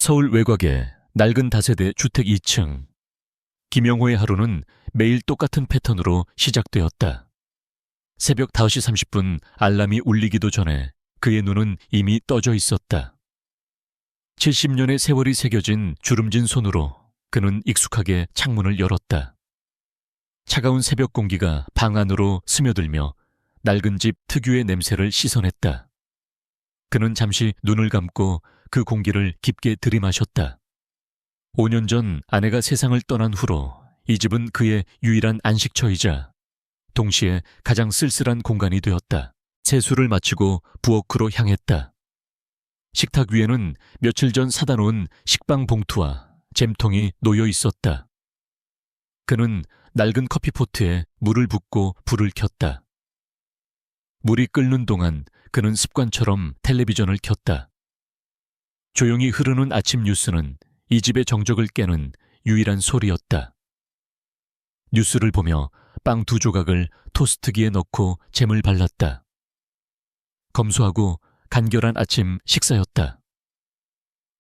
서울 외곽의 낡은 다세대 주택 2층. 김영호의 하루는 매일 똑같은 패턴으로 시작되었다. 새벽 5시 30분 알람이 울리기도 전에 그의 눈은 이미 떠져 있었다. 70년의 세월이 새겨진 주름진 손으로 그는 익숙하게 창문을 열었다. 차가운 새벽 공기가 방 안으로 스며들며 낡은 집 특유의 냄새를 씻어냈다. 그는 잠시 눈을 감고 그 공기를 깊게 들이마셨다. 5년 전 아내가 세상을 떠난 후로 이 집은 그의 유일한 안식처이자 동시에 가장 쓸쓸한 공간이 되었다. 세수를 마치고 부엌으로 향했다. 식탁 위에는 며칠 전 사다 놓은 식빵 봉투와 잼통이 놓여 있었다. 그는 낡은 커피포트에 물을 붓고 불을 켰다. 물이 끓는 동안 그는 습관처럼 텔레비전을 켰다. 조용히 흐르는 아침 뉴스는 이 집의 정적을 깨는 유일한 소리였다. 뉴스를 보며 빵 2조각을 토스트기에 넣고 잼을 발랐다. 검소하고 간결한 아침 식사였다.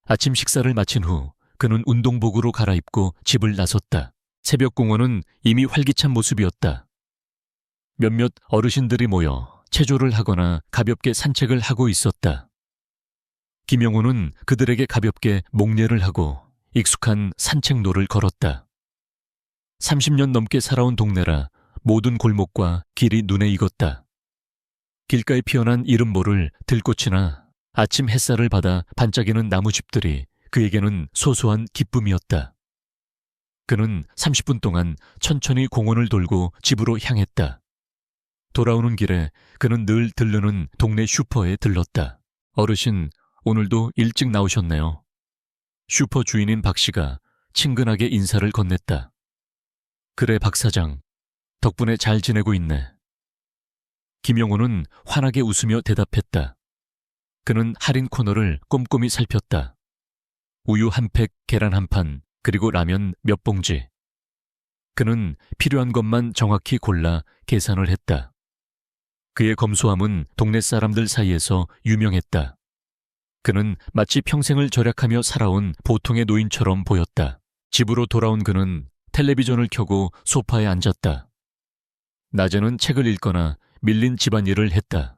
아침 식사를 마친 후 그는 운동복으로 갈아입고 집을 나섰다. 새벽 공원은 이미 활기찬 모습이었다. 몇몇 어르신들이 모여 체조를 하거나 가볍게 산책을 하고 있었다. 김영호는 그들에게 가볍게 목례를 하고 익숙한 산책로를 걸었다. 30년 넘게 살아온 동네라 모든 골목과 길이 눈에 익었다. 길가에 피어난 이름 모를 들꽃이나 아침 햇살을 받아 반짝이는 나무집들이 그에게는 소소한 기쁨이었다. 그는 30분 동안 천천히 공원을 돌고 집으로 향했다. 돌아오는 길에 그는 늘 들르는 동네 슈퍼에 들렀다. 어르신, 오늘도 일찍 나오셨네요. 슈퍼 주인인 박 씨가 친근하게 인사를 건넸다. 그래, 박 사장. 덕분에 잘 지내고 있네. 김영호는 환하게 웃으며 대답했다. 그는 할인 코너를 꼼꼼히 살폈다. 우유 한 팩, 계란 한 판, 그리고 라면 몇 봉지. 그는 필요한 것만 정확히 골라 계산을 했다. 그의 검소함은 동네 사람들 사이에서 유명했다. 그는 마치 평생을 절약하며 살아온 보통의 노인처럼 보였다. 집으로 돌아온 그는 텔레비전을 켜고 소파에 앉았다. 낮에는 책을 읽거나 밀린 집안일을 했다.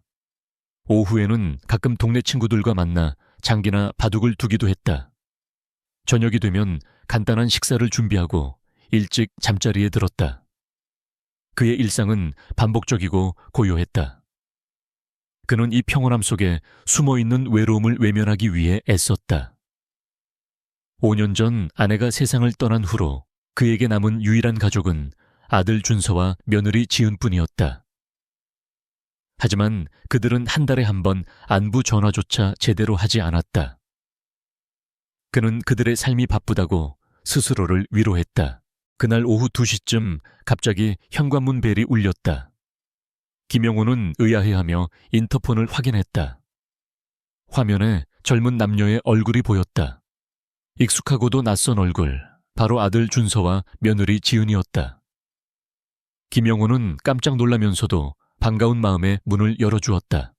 오후에는 가끔 동네 친구들과 만나 장기나 바둑을 두기도 했다. 저녁이 되면 간단한 식사를 준비하고 일찍 잠자리에 들었다. 그의 일상은 반복적이고 고요했다. 그는 이 평온함 속에 숨어있는 외로움을 외면하기 위해 애썼다. 5년 전 아내가 세상을 떠난 후로 그에게 남은 유일한 가족은 아들 준서와 며느리 지은뿐이었다. 하지만 그들은 한 달에 한 번 안부 전화조차 제대로 하지 않았다. 그는 그들의 삶이 바쁘다고 스스로를 위로했다. 그날 오후 2시쯤 갑자기 현관문 벨이 울렸다. 김영호는 의아해하며 인터폰을 확인했다. 화면에 젊은 남녀의 얼굴이 보였다. 익숙하고도 낯선 얼굴, 바로 아들 준서와 며느리 지은이었다. 김영호는 깜짝 놀라면서도 반가운 마음에 문을 열어주었다.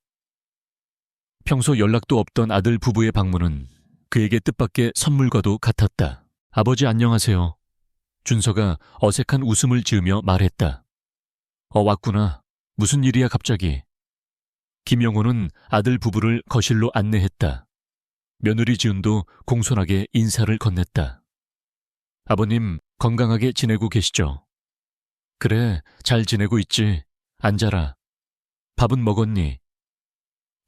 평소 연락도 없던 아들 부부의 방문은 그에게 뜻밖의 선물과도 같았다. 아버지 안녕하세요. 준서가 어색한 웃음을 지으며 말했다. 왔구나. 무슨 일이야 갑자기. 김영호는 아들 부부를 거실로 안내했다. 며느리 지은도 공손하게 인사를 건넸다. 아버님 건강하게 지내고 계시죠? 그래, 잘 지내고 있지. 앉아라. 밥은 먹었니?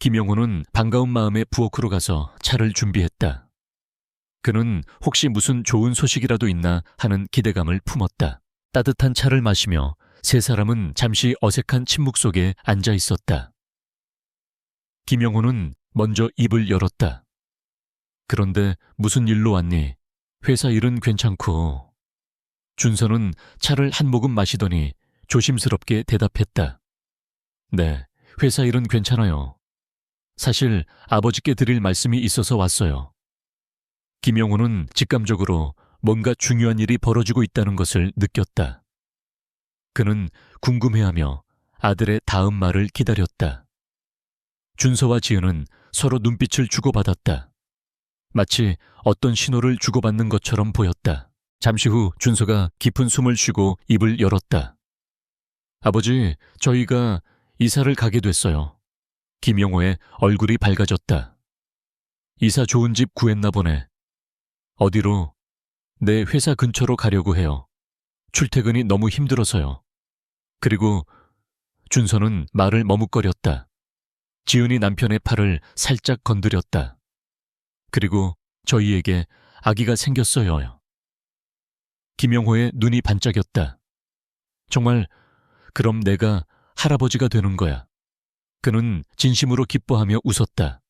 김영호는 반가운 마음에 부엌으로 가서 차를 준비했다. 그는 혹시 무슨 좋은 소식이라도 있나 하는 기대감을 품었다. 따뜻한 차를 마시며 세 사람은 잠시 어색한 침묵 속에 앉아 있었다. 김영호는 먼저 입을 열었다. 그런데 무슨 일로 왔니? 회사 일은 괜찮고. 준서는 차를 한 모금 마시더니 조심스럽게 대답했다. 네, 회사 일은 괜찮아요. 사실 아버지께 드릴 말씀이 있어서 왔어요. 김영호는 직감적으로 뭔가 중요한 일이 벌어지고 있다는 것을 느꼈다. 그는 궁금해하며 아들의 다음 말을 기다렸다. 준서와 지은은 서로 눈빛을 주고받았다. 마치 어떤 신호를 주고받는 것처럼 보였다. 잠시 후 준서가 깊은 숨을 쉬고 입을 열었다. 아버지, 저희가 이사를 가게 됐어요. 김영호의 얼굴이 밝아졌다. 이사 좋은 집 구했나 보네. 어디로? 내 회사 근처로 가려고 해요. 출퇴근이 너무 힘들어서요. 그리고 준서는 말을 머뭇거렸다. 지은이 남편의 팔을 살짝 건드렸다. 그리고 저희에게 아기가 생겼어요. 김영호의 눈이 반짝였다. 정말 그럼 내가 할아버지가 되는 거야. 그는 진심으로 기뻐하며 웃었다.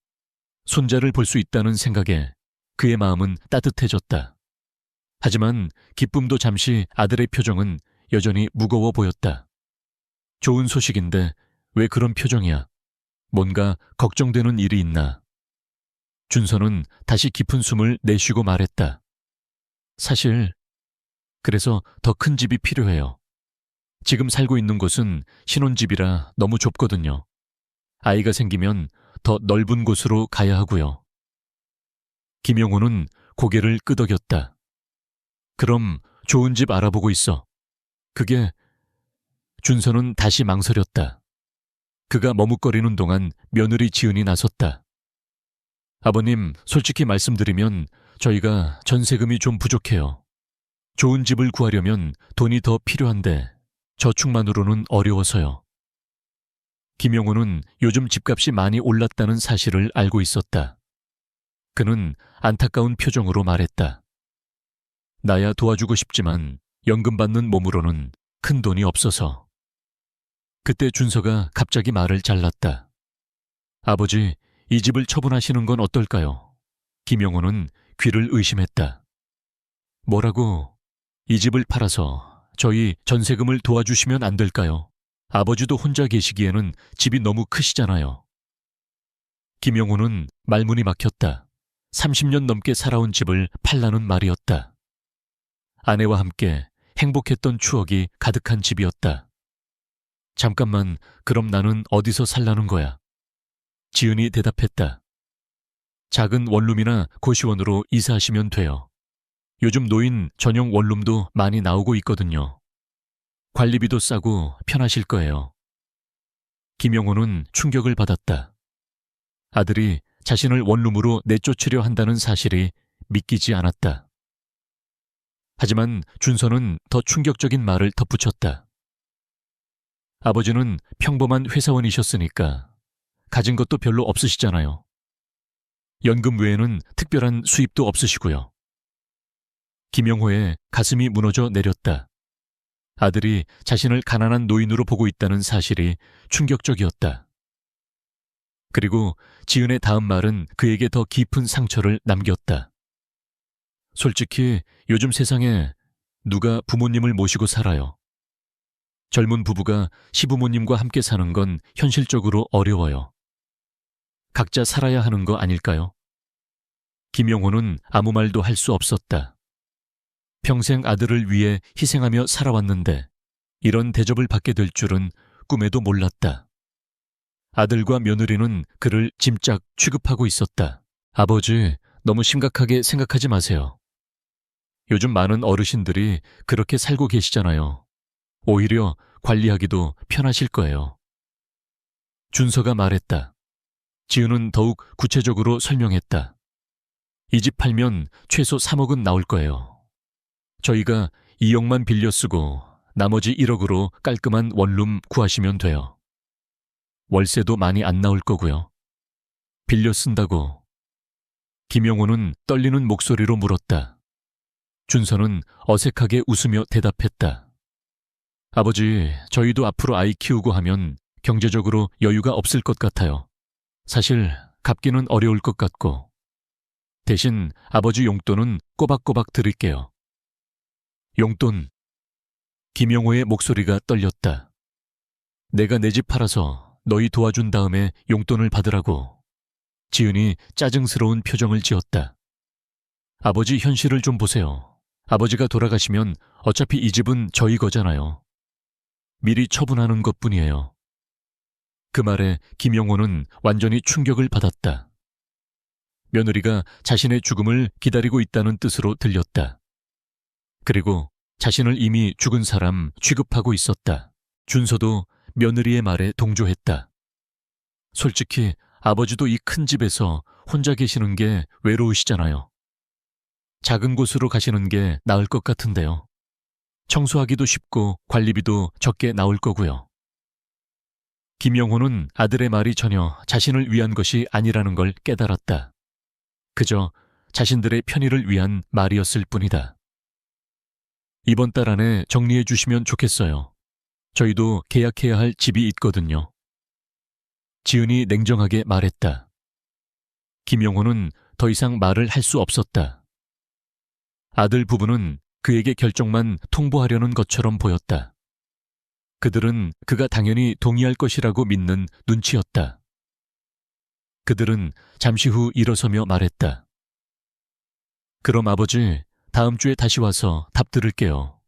손자를 볼 수 있다는 생각에 그의 마음은 따뜻해졌다. 하지만 기쁨도 잠시 아들의 표정은 여전히 무거워 보였다. 좋은 소식인데 왜 그런 표정이야? 뭔가 걱정되는 일이 있나? 준서는 다시 깊은 숨을 내쉬고 말했다. 사실 그래서 더 큰 집이 필요해요. 지금 살고 있는 곳은 신혼집이라 너무 좁거든요. 아이가 생기면 더 넓은 곳으로 가야 하고요. 김영호는 고개를 끄덕였다. 그럼 좋은 집 알아보고 있어. 그게... 준서는 다시 망설였다. 그가 머뭇거리는 동안 며느리 지은이 나섰다. 아버님, 솔직히 말씀드리면 저희가 전세금이 좀 부족해요. 좋은 집을 구하려면 돈이 더 필요한데 저축만으로는 어려워서요. 김영호는 요즘 집값이 많이 올랐다는 사실을 알고 있었다. 그는 안타까운 표정으로 말했다. 나야 도와주고 싶지만 연금 받는 몸으로는 큰 돈이 없어서. 그때 준서가 갑자기 말을 잘랐다. 아버지, 이 집을 처분하시는 건 어떨까요? 김영호는 귀를 의심했다. 뭐라고? 이 집을 팔아서 저희 전세금을 도와주시면 안 될까요? 아버지도 혼자 계시기에는 집이 너무 크시잖아요. 김영호는 말문이 막혔다. 30년 넘게 살아온 집을 팔라는 말이었다. 아내와 함께 행복했던 추억이 가득한 집이었다. 잠깐만, 그럼 나는 어디서 살라는 거야? 지은이 대답했다. 작은 원룸이나 고시원으로 이사하시면 돼요. 요즘 노인 전용 원룸도 많이 나오고 있거든요. 관리비도 싸고 편하실 거예요. 김영호는 충격을 받았다. 아들이 자신을 원룸으로 내쫓으려 한다는 사실이 믿기지 않았다. 하지만 준서는 더 충격적인 말을 덧붙였다. 아버지는 평범한 회사원이셨으니까 가진 것도 별로 없으시잖아요. 연금 외에는 특별한 수입도 없으시고요. 김영호의 가슴이 무너져 내렸다. 아들이 자신을 가난한 노인으로 보고 있다는 사실이 충격적이었다. 그리고 지은의 다음 말은 그에게 더 깊은 상처를 남겼다. 솔직히 요즘 세상에 누가 부모님을 모시고 살아요. 젊은 부부가 시부모님과 함께 사는 건 현실적으로 어려워요. 각자 살아야 하는 거 아닐까요? 김영호는 아무 말도 할 수 없었다. 평생 아들을 위해 희생하며 살아왔는데 이런 대접을 받게 될 줄은 꿈에도 몰랐다. 아들과 며느리는 그를 짐짝 취급하고 있었다. 아버지, 너무 심각하게 생각하지 마세요. 요즘 많은 어르신들이 그렇게 살고 계시잖아요. 오히려 관리하기도 편하실 거예요. 준서가 말했다. 지은은 더욱 구체적으로 설명했다. 이 집 팔면 최소 3억은 나올 거예요. 저희가 2억만 빌려 쓰고 나머지 1억으로 깔끔한 원룸 구하시면 돼요. 월세도 많이 안 나올 거고요. 빌려 쓴다고. 김영호는 떨리는 목소리로 물었다. 준서는 어색하게 웃으며 대답했다. 아버지, 저희도 앞으로 아이 키우고 하면 경제적으로 여유가 없을 것 같아요. 사실 갚기는 어려울 것 같고. 대신 아버지 용돈은 꼬박꼬박 드릴게요. 용돈. 김영호의 목소리가 떨렸다. 내가 내 집 팔아서 너희 도와준 다음에 용돈을 받으라고. 지은이 짜증스러운 표정을 지었다. 아버지 현실을 좀 보세요. 아버지가 돌아가시면 어차피 이 집은 저희 거잖아요. 미리 처분하는 것뿐이에요. 그 말에 김영호는 완전히 충격을 받았다. 며느리가 자신의 죽음을 기다리고 있다는 뜻으로 들렸다. 그리고 자신을 이미 죽은 사람 취급하고 있었다. 준서도 며느리의 말에 동조했다. 솔직히 아버지도 이 큰 집에서 혼자 계시는 게 외로우시잖아요. 작은 곳으로 가시는 게 나을 것 같은데요. 청소하기도 쉽고 관리비도 적게 나올 거고요. 김영호는 아들의 말이 전혀 자신을 위한 것이 아니라는 걸 깨달았다. 그저 자신들의 편의를 위한 말이었을 뿐이다. 이번 달 안에 정리해 주시면 좋겠어요. 저희도 계약해야 할 집이 있거든요. 지은이 냉정하게 말했다. 김영호는 더 이상 말을 할 수 없었다. 아들 부부는 그에게 결정만 통보하려는 것처럼 보였다. 그들은 그가 당연히 동의할 것이라고 믿는 눈치였다. 그들은 잠시 후 일어서며 말했다. 그럼 아버지, 다음 주에 다시 와서 답 들을게요.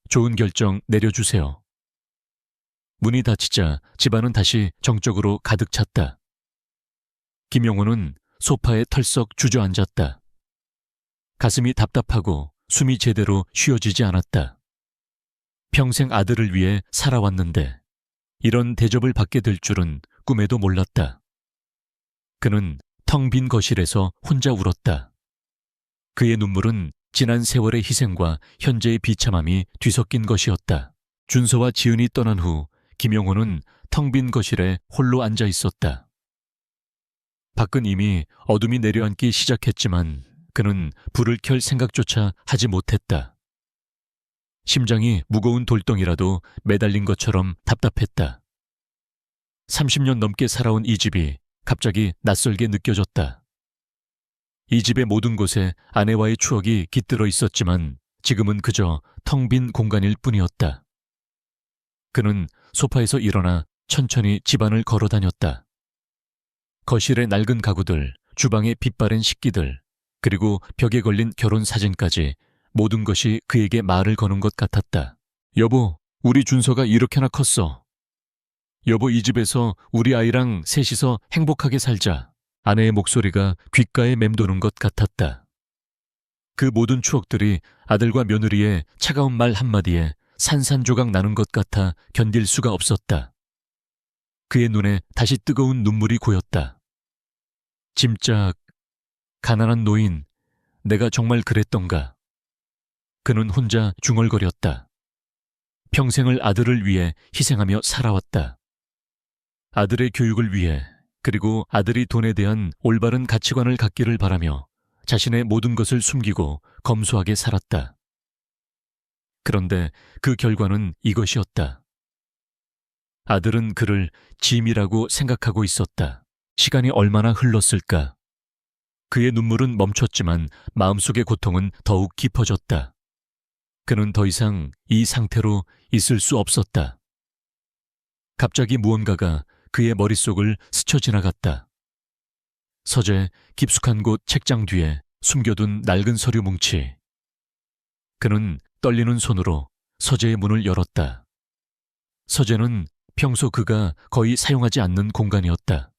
좋은 결정 내려주세요. 문이 닫히자 집안은 다시 정적으로 가득 찼다. 김영호는 소파에 털썩 주저앉았다. 가슴이 답답하고 숨이 제대로 쉬어지지 않았다. 평생 아들을 위해 살아왔는데 이런 대접을 받게 될 줄은 꿈에도 몰랐다. 그는 텅 빈 거실에서 혼자 울었다. 그의 눈물은 지난 세월의 희생과 현재의 비참함이 뒤섞인 것이었다. 준서와 지은이 떠난 후 김영호는 텅 빈 거실에 홀로 앉아 있었다. 밖은 이미 어둠이 내려앉기 시작했지만 그는 불을 켤 생각조차 하지 못했다. 심장이 무거운 돌덩이라도 매달린 것처럼 답답했다. 30년 넘게 살아온 이 집이 갑자기 낯설게 느껴졌다. 이 집의 모든 곳에 아내와의 추억이 깃들어 있었지만 지금은 그저 텅 빈 공간일 뿐이었다. 그는 소파에서 일어나 천천히 집안을 걸어 다녔다. 거실의 낡은 가구들, 주방의 빛바랜 식기들, 그리고 벽에 걸린 결혼 사진까지 모든 것이 그에게 말을 거는 것 같았다. 여보, 우리 준서가 이렇게나 컸어. 여보, 이 집에서 우리 아이랑 셋이서 행복하게 살자. 아내의 목소리가 귓가에 맴도는 것 같았다. 그 모든 추억들이 아들과 며느리의 차가운 말 한마디에 산산조각 나는 것 같아 견딜 수가 없었다. 그의 눈에 다시 뜨거운 눈물이 고였다. 짐작, 가난한 노인, 내가 정말 그랬던가. 그는 혼자 중얼거렸다. 평생을 아들을 위해 희생하며 살아왔다. 아들의 교육을 위해, 그리고 아들이 돈에 대한 올바른 가치관을 갖기를 바라며 자신의 모든 것을 숨기고 검소하게 살았다. 그런데 그 결과는 이것이었다. 아들은 그를 짐이라고 생각하고 있었다. 시간이 얼마나 흘렀을까? 그의 눈물은 멈췄지만 마음속의 고통은 더욱 깊어졌다. 그는 더 이상 이 상태로 있을 수 없었다. 갑자기 무언가가 그의 머릿속을 스쳐 지나갔다. 서재 깊숙한 곳 책장 뒤에 숨겨둔 낡은 서류 뭉치. 그는 떨리는 손으로 서재의 문을 열었다. 서재는 평소 그가 거의 사용하지 않는 공간이었다.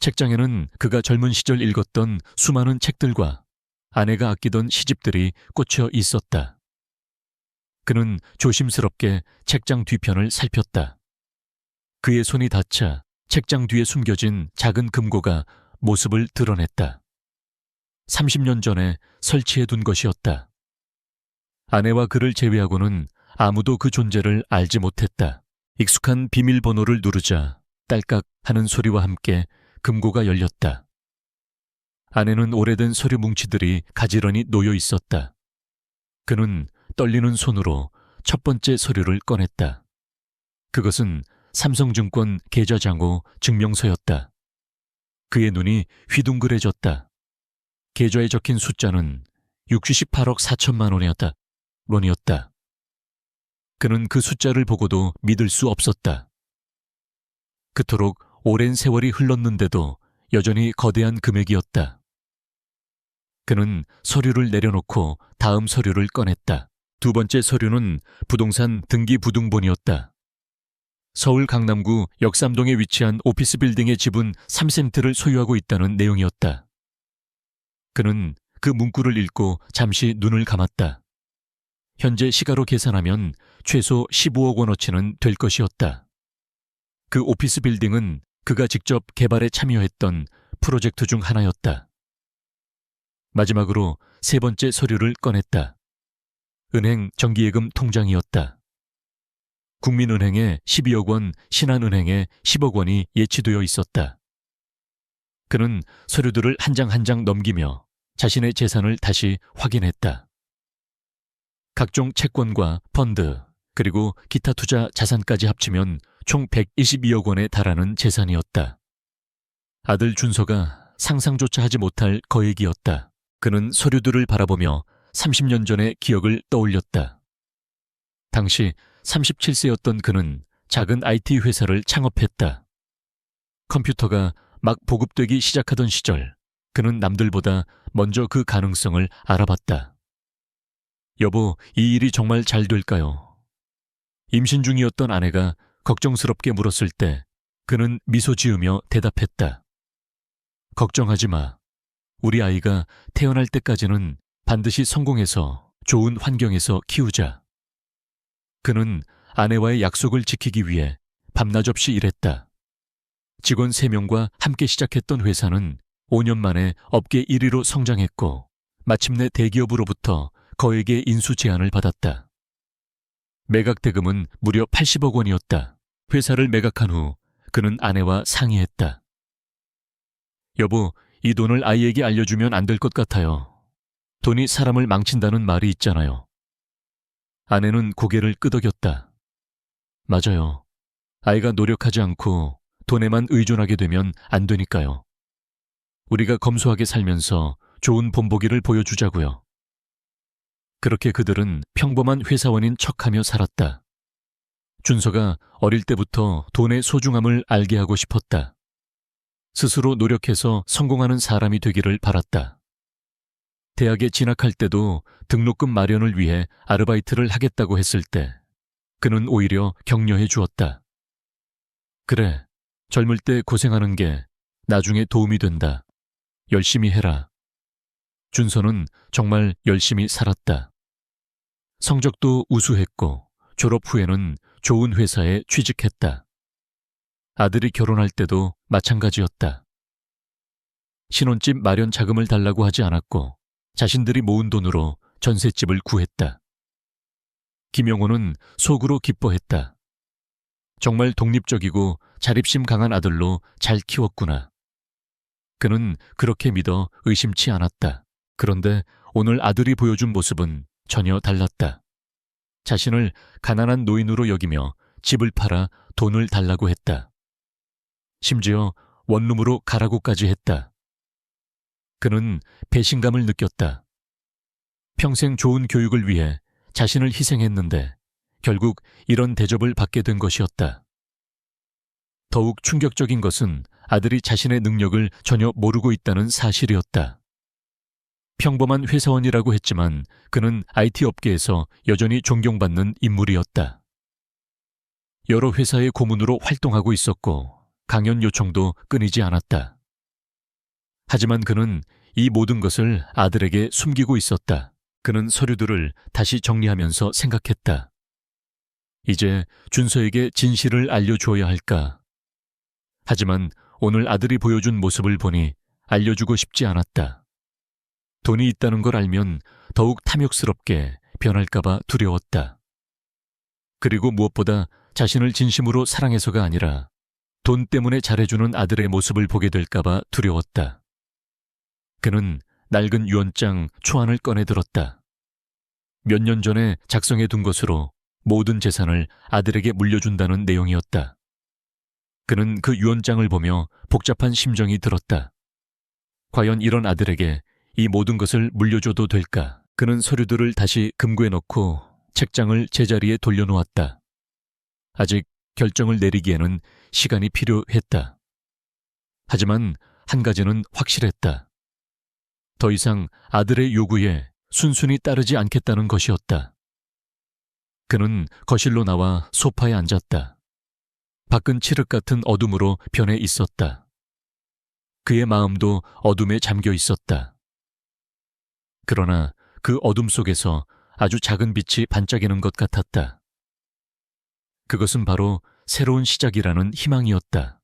책장에는 그가 젊은 시절 읽었던 수많은 책들과 아내가 아끼던 시집들이 꽂혀 있었다. 그는 조심스럽게 책장 뒤편을 살폈다. 그의 손이 닿자 책장 뒤에 숨겨진 작은 금고가 모습을 드러냈다. 30년 전에 설치해둔 것이었다. 아내와 그를 제외하고는 아무도 그 존재를 알지 못했다. 익숙한 비밀번호를 누르자 딸깍 하는 소리와 함께 금고가 열렸다. 안에는 오래된 서류 뭉치들이 가지런히 놓여 있었다. 그는 떨리는 손으로 첫 번째 서류를 꺼냈다. 그것은 삼성증권 계좌장호 증명서였다. 그의 눈이 휘둥그레졌다. 계좌에 적힌 숫자는 68억 4천만 원이었다. 그는 그 숫자를 보고도 믿을 수 없었다. 그토록 오랜 세월이 흘렀는데도 여전히 거대한 금액이었다. 그는 서류를 내려놓고 다음 서류를 꺼냈다. 두 번째 서류는 부동산 등기부등본이었다. 서울 강남구 역삼동에 위치한 오피스 빌딩의 지분 3센트를 소유하고 있다는 내용이었다. 그는 그 문구를 읽고 잠시 눈을 감았다. 현재 시가로 계산하면 최소 15억 원어치는 될 것이었다. 그 오피스 빌딩은 그가 직접 개발에 참여했던 프로젝트 중 하나였다. 마지막으로 세 번째 서류를 꺼냈다. 은행 정기예금 통장이었다. 국민은행에 12억 원, 신한은행에 10억 원이 예치되어 있었다. 그는 서류들을 한 장 한 장 넘기며 자신의 재산을 다시 확인했다. 각종 채권과 펀드, 그리고 기타 투자 자산까지 합치면 총 122억 원에 달하는 재산이었다. 아들 준서가 상상조차 하지 못할 거액이었다. 그는 서류들을 바라보며 30년 전의 기억을 떠올렸다. 당시 37세였던 그는 작은 IT 회사를 창업했다. 컴퓨터가 막 보급되기 시작하던 시절, 그는 남들보다 먼저 그 가능성을 알아봤다. 여보, 이 일이 정말 잘 될까요? 임신 중이었던 아내가 걱정스럽게 물었을 때 그는 미소 지으며 대답했다. 걱정하지 마. 우리 아이가 태어날 때까지는 반드시 성공해서 좋은 환경에서 키우자. 그는 아내와의 약속을 지키기 위해 밤낮 없이 일했다. 직원 3명과 함께 시작했던 회사는 5년 만에 업계 1위로 성장했고 마침내 대기업으로부터 거액의 인수 제안을 받았다. 매각 대금은 무려 80억 원이었다. 회사를 매각한 후 그는 아내와 상의했다. 여보, 이 돈을 아이에게 알려주면 안 될 것 같아요. 돈이 사람을 망친다는 말이 있잖아요. 아내는 고개를 끄덕였다. 맞아요. 아이가 노력하지 않고 돈에만 의존하게 되면 안 되니까요. 우리가 검소하게 살면서 좋은 본보기를 보여주자고요. 그렇게 그들은 평범한 회사원인 척하며 살았다. 준서가 어릴 때부터 돈의 소중함을 알게 하고 싶었다. 스스로 노력해서 성공하는 사람이 되기를 바랐다. 대학에 진학할 때도 등록금 마련을 위해 아르바이트를 하겠다고 했을 때 그는 오히려 격려해 주었다. 그래, 젊을 때 고생하는 게 나중에 도움이 된다. 열심히 해라. 준서는 정말 열심히 살았다. 성적도 우수했고 졸업 후에는 좋은 회사에 취직했다. 아들이 결혼할 때도 마찬가지였다. 신혼집 마련 자금을 달라고 하지 않았고 자신들이 모은 돈으로 전셋집을 구했다. 김영호는 속으로 기뻐했다. 정말 독립적이고 자립심 강한 아들로 잘 키웠구나. 그는 그렇게 믿어 의심치 않았다. 그런데 오늘 아들이 보여준 모습은 전혀 달랐다. 자신을 가난한 노인으로 여기며 집을 팔아 돈을 달라고 했다. 심지어 원룸으로 가라고까지 했다. 그는 배신감을 느꼈다. 평생 좋은 교육을 위해 자신을 희생했는데 결국 이런 대접을 받게 된 것이었다. 더욱 충격적인 것은 아들이 자신의 능력을 전혀 모르고 있다는 사실이었다. 평범한 회사원이라고 했지만 그는 IT 업계에서 여전히 존경받는 인물이었다. 여러 회사의 고문으로 활동하고 있었고 강연 요청도 끊이지 않았다. 하지만 그는 이 모든 것을 아들에게 숨기고 있었다. 그는 서류들을 다시 정리하면서 생각했다. 이제 준서에게 진실을 알려주어야 할까? 하지만 오늘 아들이 보여준 모습을 보니 알려주고 싶지 않았다. 돈이 있다는 걸 알면 더욱 탐욕스럽게 변할까봐 두려웠다. 그리고 무엇보다 자신을 진심으로 사랑해서가 아니라 돈 때문에 잘해주는 아들의 모습을 보게 될까봐 두려웠다. 그는 낡은 유언장 초안을 꺼내 들었다. 몇 년 전에 작성해 둔 것으로 모든 재산을 아들에게 물려준다는 내용이었다. 그는 그 유언장을 보며 복잡한 심정이 들었다. 과연 이런 아들에게 이 모든 것을 물려줘도 될까? 그는 서류들을 다시 금고에 넣고 책장을 제자리에 돌려놓았다. 아직 결정을 내리기에는 시간이 필요했다. 하지만 한 가지는 확실했다. 더 이상 아들의 요구에 순순히 따르지 않겠다는 것이었다. 그는 거실로 나와 소파에 앉았다. 밖은 칠흑 같은 어둠으로 변해 있었다. 그의 마음도 어둠에 잠겨 있었다. 그러나 그 어둠 속에서 아주 작은 빛이 반짝이는 것 같았다. 그것은 바로 새로운 시작이라는 희망이었다.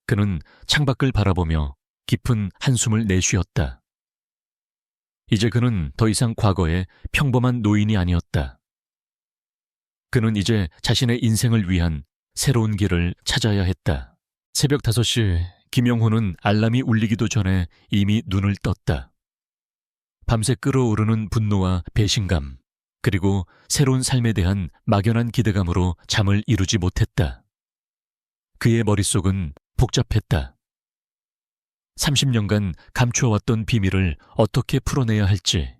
그는 창밖을 바라보며 깊은 한숨을 내쉬었다. 이제 그는 더 이상 과거의 평범한 노인이 아니었다. 그는 이제 자신의 인생을 위한 새로운 길을 찾아야 했다. 새벽 5시, 김영호는 알람이 울리기도 전에 이미 눈을 떴다. 밤새 끓어오르는 분노와 배신감, 그리고 새로운 삶에 대한 막연한 기대감으로 잠을 이루지 못했다. 그의 머릿속은 복잡했다. 30년간 감추어왔던 비밀을 어떻게 풀어내야 할지,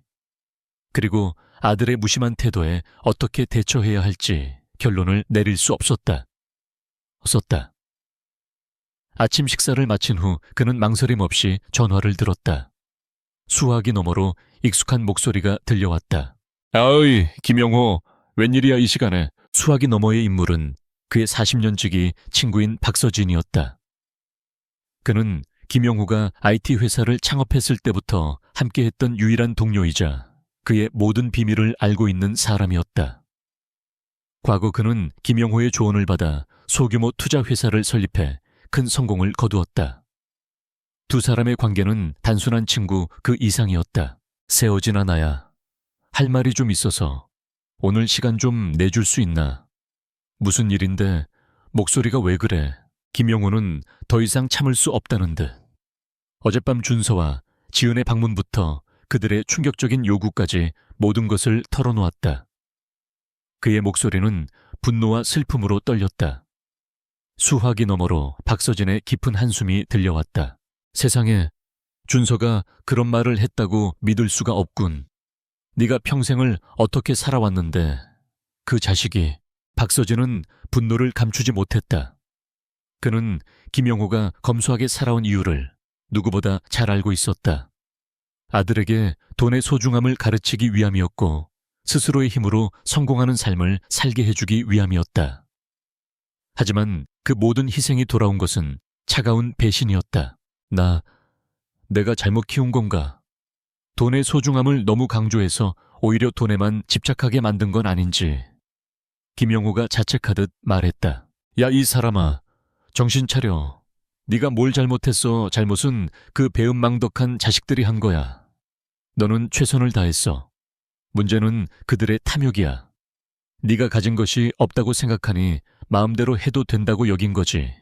그리고 아들의 무심한 태도에 어떻게 대처해야 할지 결론을 내릴 수 없었다. 아침 식사를 마친 후 그는 망설임 없이 전화를 들었다. 수화기 너머로 익숙한 목소리가 들려왔다. 아이, 김영호, 웬일이야 이 시간에. 수화기 너머의 인물은 그의 40년 지기 친구인 박서진이었다. 그는 김영호가 IT 회사를 창업했을 때부터 함께했던 유일한 동료이자 그의 모든 비밀을 알고 있는 사람이었다. 과거 그는 김영호의 조언을 받아 소규모 투자 회사를 설립해 큰 성공을 거두었다. 두 사람의 관계는 단순한 친구 그 이상이었다. 세어진아 나야. 할 말이 좀 있어서 오늘 시간 좀 내줄 수 있나? 무슨 일인데 목소리가 왜 그래? 김영호는 더 이상 참을 수 없다는 듯. 어젯밤 준서와 지은의 방문부터 그들의 충격적인 요구까지 모든 것을 털어놓았다. 그의 목소리는 분노와 슬픔으로 떨렸다. 수화기 너머로 박서진의 깊은 한숨이 들려왔다. 세상에, 준서가 그런 말을 했다고 믿을 수가 없군. 네가 평생을 어떻게 살아왔는데 그 자식이. 박서진은 분노를 감추지 못했다. 그는 김영호가 검소하게 살아온 이유를 누구보다 잘 알고 있었다. 아들에게 돈의 소중함을 가르치기 위함이었고 스스로의 힘으로 성공하는 삶을 살게 해주기 위함이었다. 하지만 그 모든 희생이 돌아온 것은 차가운 배신이었다. 내가 잘못 키운 건가? 돈의 소중함을 너무 강조해서 오히려 돈에만 집착하게 만든 건 아닌지. 김영호가 자책하듯 말했다. 야, 이 사람아, 정신 차려. 네가 뭘 잘못했어. 잘못은 그 배은망덕한 자식들이 한 거야. 너는 최선을 다했어. 문제는 그들의 탐욕이야. 네가 가진 것이 없다고 생각하니 마음대로 해도 된다고 여긴 거지.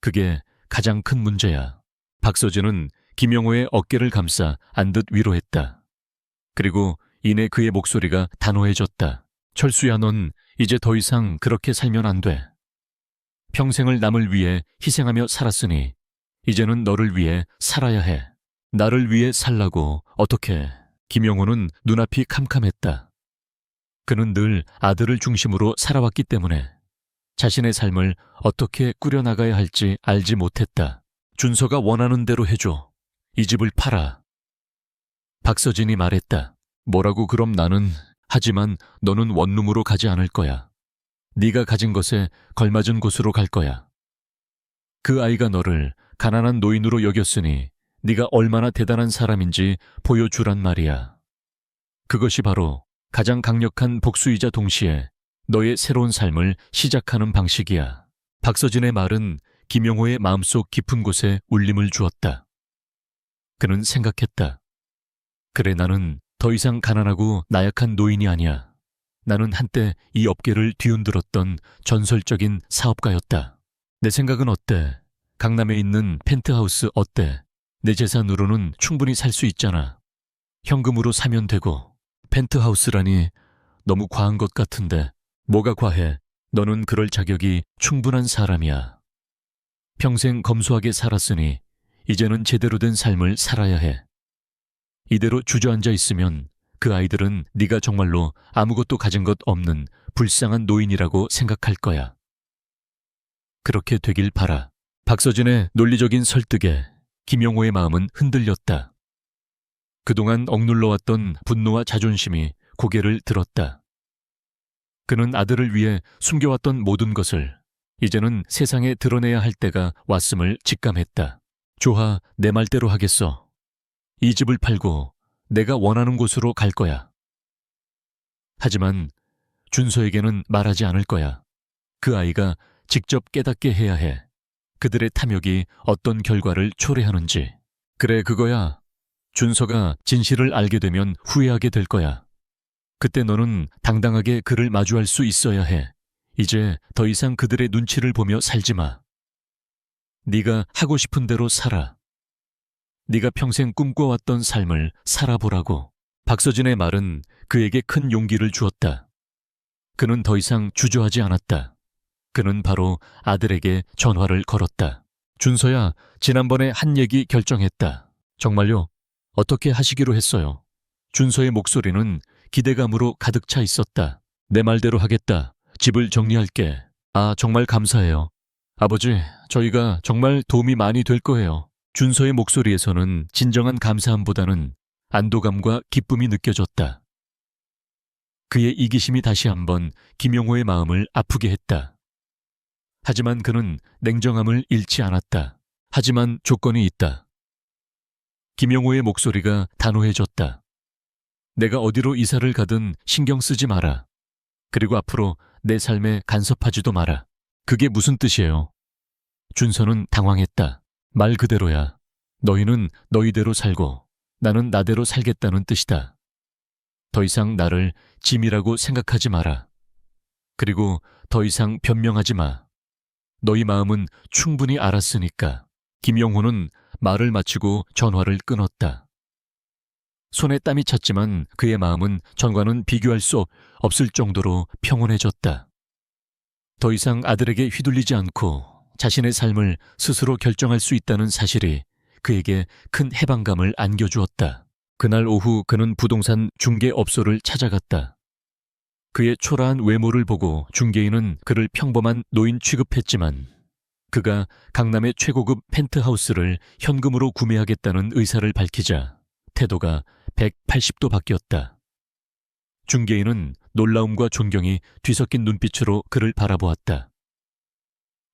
그게 가장 큰 문제야. 박서진은 김영호의 어깨를 감싸 안듯 위로했다. 그리고 이내 그의 목소리가 단호해졌다. 철수야, 넌 이제 더 이상 그렇게 살면 안 돼. 평생을 남을 위해 희생하며 살았으니 이제는 너를 위해 살아야 해. 나를 위해 살라고. 어떻게? 김영호는 눈앞이 캄캄했다. 그는 늘 아들을 중심으로 살아왔기 때문에 자신의 삶을 어떻게 꾸려나가야 할지 알지 못했다. 준서가 원하는 대로 해줘. 이 집을 팔아. 박서진이 말했다. 뭐라고 그럼 나는. 하지만 너는 원룸으로 가지 않을 거야. 네가 가진 것에 걸맞은 곳으로 갈 거야. 그 아이가 너를 가난한 노인으로 여겼으니 네가 얼마나 대단한 사람인지 보여주란 말이야. 그것이 바로 가장 강력한 복수이자 동시에 너의 새로운 삶을 시작하는 방식이야. 박서진의 말은 김영호의 마음속 깊은 곳에 울림을 주었다. 그는 생각했다. 그래, 나는 더 이상 가난하고 나약한 노인이 아니야. 나는 한때 이 업계를 뒤흔들었던 전설적인 사업가였다. 내 생각은 어때? 강남에 있는 펜트하우스 어때? 내 재산으로는 충분히 살 수 있잖아. 현금으로 사면 되고. 펜트하우스라니 너무 과한 것 같은데. 뭐가 과해? 너는 그럴 자격이 충분한 사람이야. 평생 검소하게 살았으니 이제는 제대로 된 삶을 살아야 해. 이대로 주저앉아 있으면 그 아이들은 네가 정말로 아무것도 가진 것 없는 불쌍한 노인이라고 생각할 거야. 그렇게 되길 바라. 박서진의 논리적인 설득에 김영호의 마음은 흔들렸다. 그동안 억눌러왔던 분노와 자존심이 고개를 들었다. 그는 아들을 위해 숨겨왔던 모든 것을 이제는 세상에 드러내야 할 때가 왔음을 직감했다. 좋아, 내 말대로 하겠어. 이 집을 팔고 내가 원하는 곳으로 갈 거야. 하지만 준서에게는 말하지 않을 거야. 그 아이가 직접 깨닫게 해야 해. 그들의 탐욕이 어떤 결과를 초래하는지. 그래, 그거야. 준서가 진실을 알게 되면 후회하게 될 거야. 그때 너는 당당하게 그를 마주할 수 있어야 해. 이제 더 이상 그들의 눈치를 보며 살지 마. 네가 하고 싶은 대로 살아. 네가 평생 꿈꿔왔던 삶을 살아보라고. 박서진의 말은 그에게 큰 용기를 주었다. 그는 더 이상 주저하지 않았다. 그는 바로 아들에게 전화를 걸었다. 준서야, 지난번에 한 얘기 결정했다. 정말요? 어떻게 하시기로 했어요? 준서의 목소리는 기대감으로 가득 차 있었다. 내 말대로 하겠다. 집을 정리할게. 아, 정말 감사해요. 아버지, 저희가 정말 도움이 많이 될 거예요. 준서의 목소리에서는 진정한 감사함보다는 안도감과 기쁨이 느껴졌다. 그의 이기심이 다시 한번 김용호의 마음을 아프게 했다. 하지만 그는 냉정함을 잃지 않았다. 하지만 조건이 있다. 김용호의 목소리가 단호해졌다. 내가 어디로 이사를 가든 신경 쓰지 마라. 그리고 앞으로 내 삶에 간섭하지도 마라. 그게 무슨 뜻이에요? 준서는 당황했다. 말 그대로야. 너희는 너희대로 살고 나는 나대로 살겠다는 뜻이다. 더 이상 나를 짐이라고 생각하지 마라. 그리고 더 이상 변명하지 마. 너희 마음은 충분히 알았으니까. 김용호는 말을 마치고 전화를 끊었다. 손에 땀이 찼지만 그의 마음은 전과는 비교할 수 없을 정도로 평온해졌다. 더 이상 아들에게 휘둘리지 않고 자신의 삶을 스스로 결정할 수 있다는 사실이 그에게 큰 해방감을 안겨주었다. 그날 오후 그는 부동산 중개업소를 찾아갔다. 그의 초라한 외모를 보고 중개인은 그를 평범한 노인 취급했지만 그가 강남의 최고급 펜트하우스를 현금으로 구매하겠다는 의사를 밝히자 태도가 180도 바뀌었다. 중개인은 놀라움과 존경이 뒤섞인 눈빛으로 그를 바라보았다.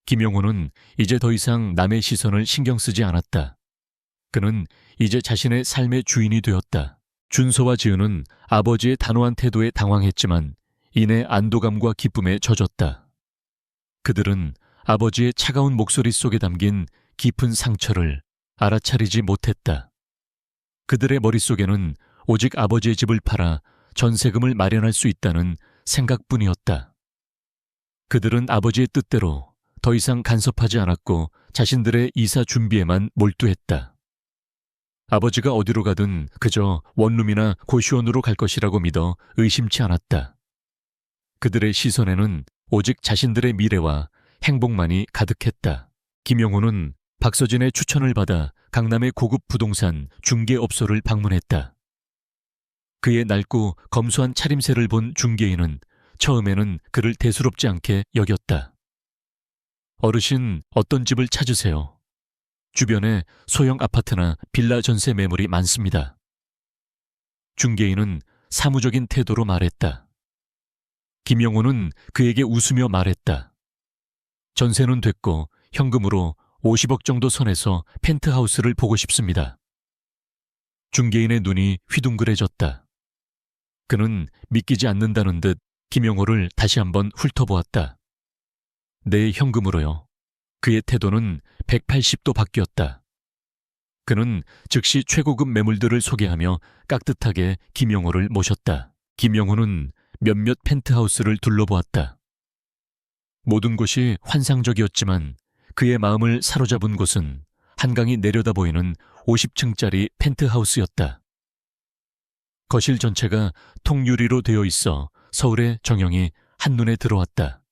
김용호는 이제 더 이상 남의 시선을 신경 쓰지 않았다. 그는 이제 자신의 삶의 주인이 되었다. 준서와 지은은 아버지의 단호한 태도에 당황했지만 이내 안도감과 기쁨에 젖었다. 그들은 아버지의 차가운 목소리 속에 담긴 깊은 상처를 알아차리지 못했다. 그들의 머릿속에는 오직 아버지의 집을 팔아 전세금을 마련할 수 있다는 생각뿐이었다. 그들은 아버지의 뜻대로 더 이상 간섭하지 않았고 자신들의 이사 준비에만 몰두했다. 아버지가 어디로 가든 그저 원룸이나 고시원으로 갈 것이라고 믿어 의심치 않았다. 그들의 시선에는 오직 자신들의 미래와 행복만이 가득했다. 김용호는 박서진의 추천을 받아 강남의 고급 부동산 중개업소를 방문했다. 그의 낡고 검소한 차림새를 본 중개인은 처음에는 그를 대수롭지 않게 여겼다. 어르신, 어떤 집을 찾으세요? 주변에 소형 아파트나 빌라 전세 매물이 많습니다. 중개인은 사무적인 태도로 말했다. 김용호는 그에게 웃으며 말했다. 전세는 됐고 현금으로 50억 정도 선에서 펜트하우스를 보고 싶습니다. 중개인의 눈이 휘둥그레졌다. 그는 믿기지 않는다는 듯 김용호를 다시 한번 훑어보았다. 내 현금으로요. 그의 태도는 180도 바뀌었다. 그는 즉시 최고급 매물들을 소개하며 깍듯하게 김용호를 모셨다. 김용호는 몇몇 펜트하우스를 둘러보았다. 모든 곳이 환상적이었지만 그의 마음을 사로잡은 곳은 한강이 내려다 보이는 50층짜리 펜트하우스였다. 거실 전체가 통유리로 되어 있어 서울의 정형이 한눈에 들어왔다.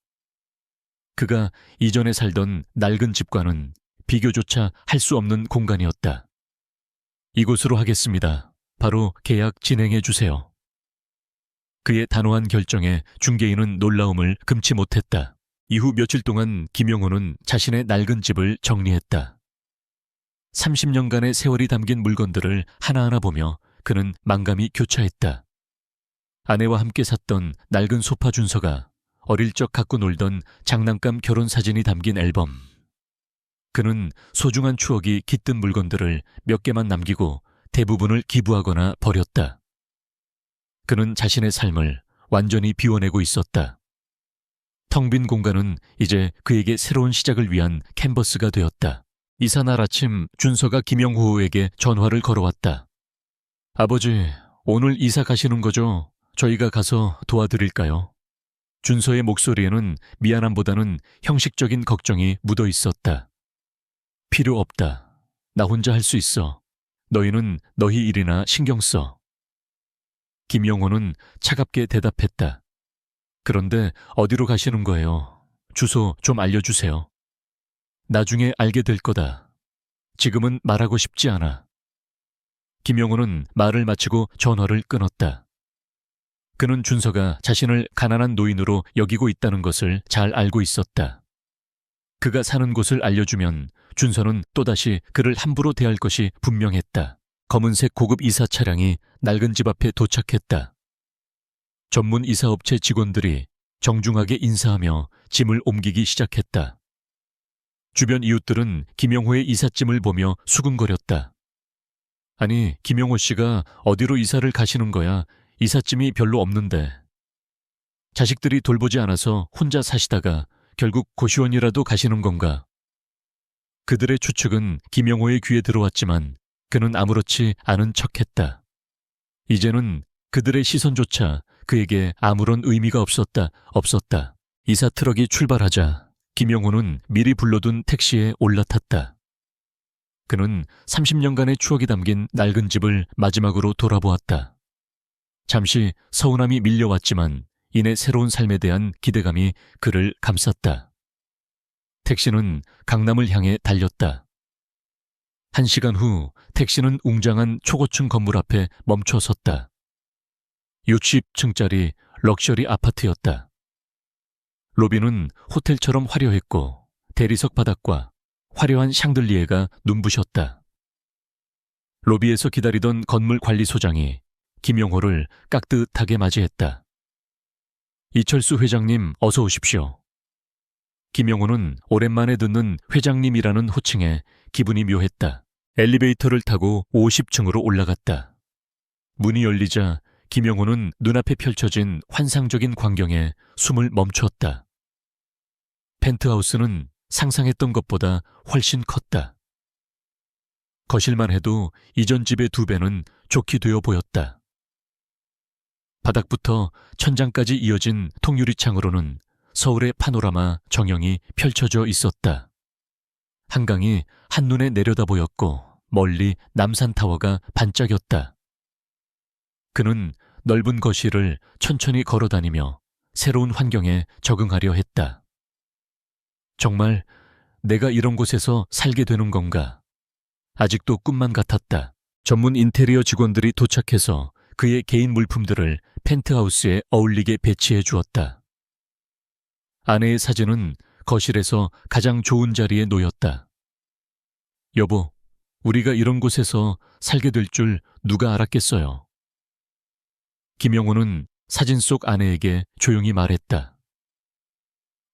그가 이전에 살던 낡은 집과는 비교조차 할 수 없는 공간이었다. 이곳으로 하겠습니다. 바로 계약 진행해 주세요. 그의 단호한 결정에 중개인은 놀라움을 금치 못했다. 이후 며칠 동안 김용호는 자신의 낡은 집을 정리했다. 30년간의 세월이 담긴 물건들을 하나하나 보며 그는 만감이 교차했다. 아내와 함께 샀던 낡은 소파 준서가 어릴 적 갖고 놀던 장난감 결혼 사진이 담긴 앨범. 그는 소중한 추억이 깃든 물건들을 몇 개만 남기고 대부분을 기부하거나 버렸다. 그는 자신의 삶을 완전히 비워내고 있었다. 텅 빈 공간은 이제 그에게 새로운 시작을 위한 캔버스가 되었다. 이삿날 아침 준서가 김영호에게 전화를 걸어왔다. 아버지, 오늘 이사 가시는 거죠? 저희가 가서 도와드릴까요? 준서의 목소리에는 미안함보다는 형식적인 걱정이 묻어 있었다. 필요 없다. 나 혼자 할 수 있어. 너희는 너희 일이나 신경 써. 김영호는 차갑게 대답했다. 그런데 어디로 가시는 거예요? 주소 좀 알려주세요. 나중에 알게 될 거다. 지금은 말하고 싶지 않아. 김영호는 말을 마치고 전화를 끊었다. 그는 준서가 자신을 가난한 노인으로 여기고 있다는 것을 잘 알고 있었다. 그가 사는 곳을 알려주면 준서는 또다시 그를 함부로 대할 것이 분명했다. 검은색 고급 이사 차량이 낡은 집 앞에 도착했다. 전문 이사업체 직원들이 정중하게 인사하며 짐을 옮기기 시작했다. 주변 이웃들은 김영호의 이삿짐을 보며 수군거렸다. 아니, 김영호 씨가 어디로 이사를 가시는 거야? 이삿짐이 별로 없는데. 자식들이 돌보지 않아서 혼자 사시다가 결국 고시원이라도 가시는 건가? 그들의 추측은 김영호의 귀에 들어왔지만 그는 아무렇지 않은 척했다. 이제는 그들의 시선조차 그에게 아무런 의미가 없었다. 이사 트럭이 출발하자 김영호는 미리 불러둔 택시에 올라탔다. 그는 30년간의 추억이 담긴 낡은 집을 마지막으로 돌아보았다. 잠시 서운함이 밀려왔지만 이내 새로운 삶에 대한 기대감이 그를 감쌌다. 택시는 강남을 향해 달렸다. 1시간 후 택시는 웅장한 초고층 건물 앞에 멈춰 섰다. 60층짜리 럭셔리 아파트였다. 로비는 호텔처럼 화려했고 대리석 바닥과 화려한 샹들리에가 눈부셨다. 로비에서 기다리던 건물 관리소장이 김영호를 깍듯하게 맞이했다. 이철수 회장님, 어서 오십시오. 김영호는 오랜만에 듣는 회장님이라는 호칭에 기분이 묘했다. 엘리베이터를 타고 50층으로 올라갔다. 문이 열리자 김영호는 눈앞에 펼쳐진 환상적인 광경에 숨을 멈췄다. 펜트하우스는 상상했던 것보다 훨씬 컸다. 거실만 해도 이전 집의 2배는 좋게 되어 보였다. 바닥부터 천장까지 이어진 통유리창으로는 서울의 파노라마 정형이 펼쳐져 있었다. 한강이 한눈에 내려다 보였고 멀리 남산타워가 반짝였다. 그는 넓은 거실을 천천히 걸어다니며 새로운 환경에 적응하려 했다. 정말 내가 이런 곳에서 살게 되는 건가? 아직도 꿈만 같았다. 전문 인테리어 직원들이 도착해서 그의 개인 물품들을 펜트하우스에 어울리게 배치해 주었다. 아내의 사진은 거실에서 가장 좋은 자리에 놓였다. 여보, 우리가 이런 곳에서 살게 될 줄 누가 알았겠어요. 김영호는 사진 속 아내에게 조용히 말했다.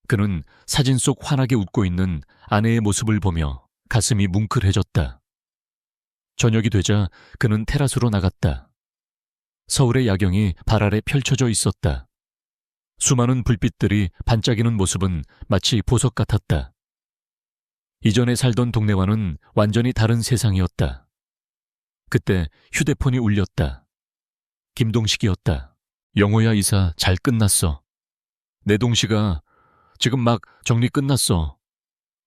그는 사진 속 환하게 웃고 있는 아내의 모습을 보며 가슴이 뭉클해졌다. 저녁이 되자 그는 테라스로 나갔다. 서울의 야경이 발 아래 펼쳐져 있었다. 수많은 불빛들이 반짝이는 모습은 마치 보석 같았다. 이전에 살던 동네와는 완전히 다른 세상이었다. 그때 휴대폰이 울렸다. 김동식이었다. 영호야, 이사 잘 끝났어. 내 동식아, 지금 막 정리 끝났어.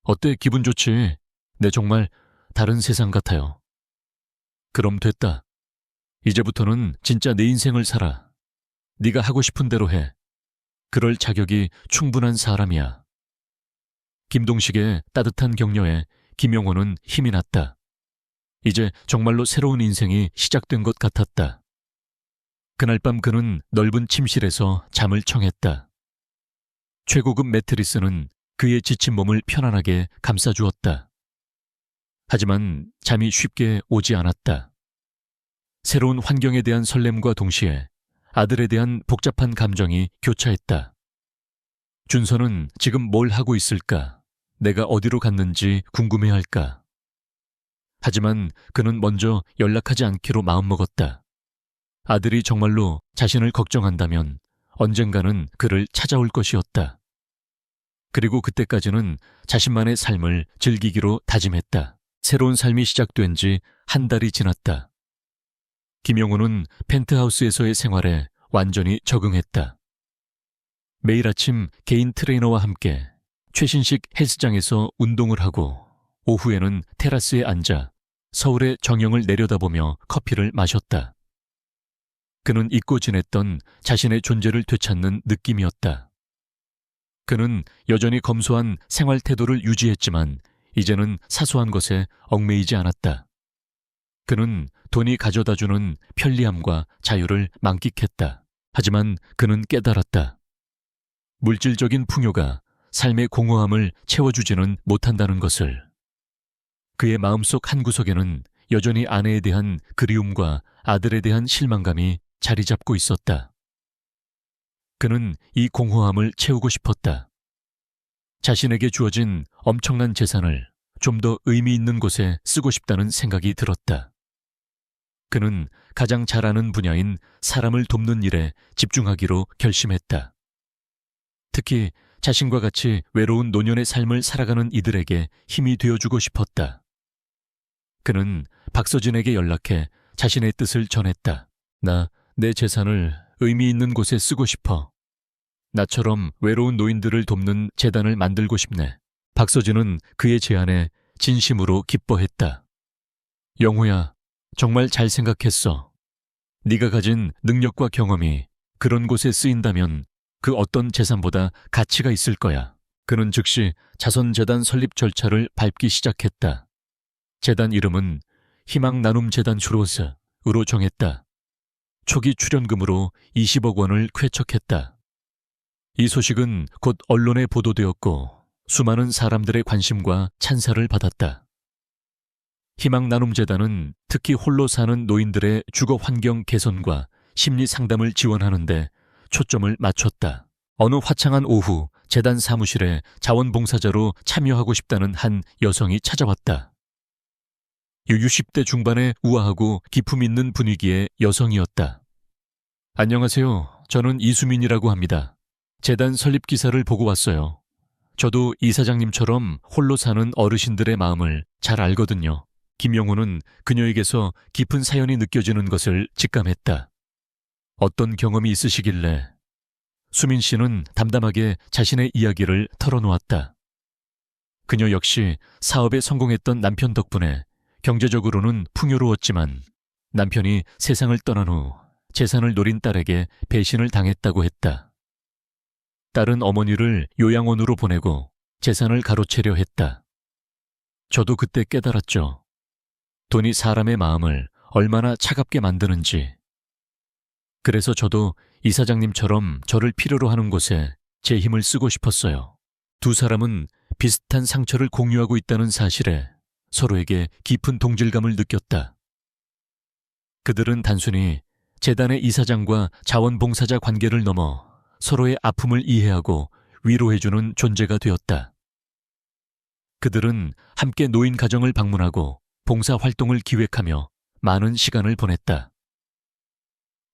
어때, 기분 좋지? 내 정말 다른 세상 같아요. 그럼 됐다. 이제부터는 진짜 내 인생을 살아. 네가 하고 싶은 대로 해. 그럴 자격이 충분한 사람이야. 김동식의 따뜻한 격려에 김영호는 힘이 났다. 이제 정말로 새로운 인생이 시작된 것 같았다. 그날 밤 그는 넓은 침실에서 잠을 청했다. 최고급 매트리스는 그의 지친 몸을 편안하게 감싸주었다. 하지만 잠이 쉽게 오지 않았다. 새로운 환경에 대한 설렘과 동시에 아들에 대한 복잡한 감정이 교차했다. 준서는 지금 뭘 하고 있을까? 내가 어디로 갔는지 궁금해할까? 하지만 그는 먼저 연락하지 않기로 마음먹었다. 아들이 정말로 자신을 걱정한다면 언젠가는 그를 찾아올 것이었다. 그리고 그때까지는 자신만의 삶을 즐기기로 다짐했다. 새로운 삶이 시작된 지 한 달이 지났다. 김영호는 펜트하우스에서의 생활에 완전히 적응했다. 매일 아침 개인 트레이너와 함께 최신식 헬스장에서 운동을 하고 오후에는 테라스에 앉아 서울의 정영을 내려다보며 커피를 마셨다. 그는 잊고 지냈던 자신의 존재를 되찾는 느낌이었다. 그는 여전히 검소한 생활 태도를 유지했지만 이제는 사소한 것에 얽매이지 않았다. 그는 돈이 가져다주는 편리함과 자유를 만끽했다. 하지만 그는 깨달았다. 물질적인 풍요가 삶의 공허함을 채워주지는 못한다는 것을. 그의 마음속 한구석에는 여전히 아내에 대한 그리움과 아들에 대한 실망감이 자리 잡고 있었다. 그는 이 공허함을 채우고 싶었다. 자신에게 주어진 엄청난 재산을 좀 더 의미 있는 곳에 쓰고 싶다는 생각이 들었다. 그는 가장 잘하는 분야인 사람을 돕는 일에 집중하기로 결심했다. 특히 자신과 같이 외로운 노년의 삶을 살아가는 이들에게 힘이 되어주고 싶었다. 그는 박서진에게 연락해 자신의 뜻을 전했다. 내 재산을 의미 있는 곳에 쓰고 싶어. 나처럼 외로운 노인들을 돕는 재단을 만들고 싶네. 박서진은 그의 제안에 진심으로 기뻐했다. 영호야, 정말 잘 생각했어. 네가 가진 능력과 경험이 그런 곳에 쓰인다면 그 어떤 재산보다 가치가 있을 거야. 그는 즉시 자선재단 설립 절차를 밟기 시작했다. 재단 이름은 희망나눔재단 슈로스으로 정했다. 초기 출연금으로 20억 원을 쾌척했다. 이 소식은 곧 언론에 보도되었고 수많은 사람들의 관심과 찬사를 받았다. 희망나눔재단은 특히 홀로 사는 노인들의 주거 환경 개선과 심리 상담을 지원하는 데 초점을 맞췄다. 어느 화창한 오후 재단 사무실에 자원봉사자로 참여하고 싶다는 한 여성이 찾아왔다. 60대 중반의 우아하고 기품 있는 분위기의 여성이었다. 안녕하세요. 저는 이수민이라고 합니다. 재단 설립 기사를 보고 왔어요. 저도 이사장님처럼 홀로 사는 어르신들의 마음을 잘 알거든요. 김영호는 그녀에게서 깊은 사연이 느껴지는 것을 직감했다. 어떤 경험이 있으시길래? 수민 씨는 담담하게 자신의 이야기를 털어놓았다. 그녀 역시 사업에 성공했던 남편 덕분에 경제적으로는 풍요로웠지만 남편이 세상을 떠난 후 재산을 노린 딸에게 배신을 당했다고 했다. 딸은 어머니를 요양원으로 보내고 재산을 가로채려 했다. 저도 그때 깨달았죠. 돈이 사람의 마음을 얼마나 차갑게 만드는지. 그래서 저도 이사장님처럼 저를 필요로 하는 곳에 제 힘을 쓰고 싶었어요. 두 사람은 비슷한 상처를 공유하고 있다는 사실에 서로에게 깊은 동질감을 느꼈다. 그들은 단순히 재단의 이사장과 자원봉사자 관계를 넘어 서로의 아픔을 이해하고 위로해주는 존재가 되었다. 그들은 함께 노인 가정을 방문하고 봉사활동을 기획하며 많은 시간을 보냈다.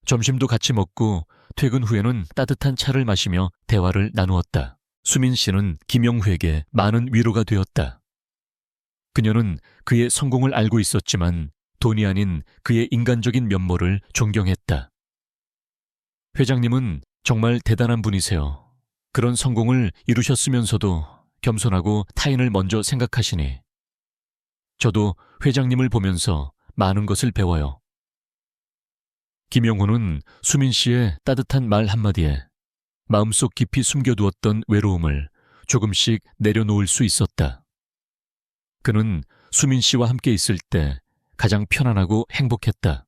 점심도 같이 먹고 퇴근 후에는 따뜻한 차를 마시며 대화를 나누었다. 수민 씨는 김영hu에게 많은 위로가 되었다. 그녀는 그의 성공을 알고 있었지만 돈이 아닌 그의 인간적인 면모를 존경했다. 회장님은 정말 대단한 분이세요. 그런 성공을 이루셨으면서도 겸손하고 타인을 먼저 생각하시니 저도 회장님을 보면서 많은 것을 배워요. 김영호는 수민 씨의 따뜻한 말 한마디에 마음속 깊이 숨겨두었던 외로움을 조금씩 내려놓을 수 있었다. 그는 수민 씨와 함께 있을 때 가장 편안하고 행복했다.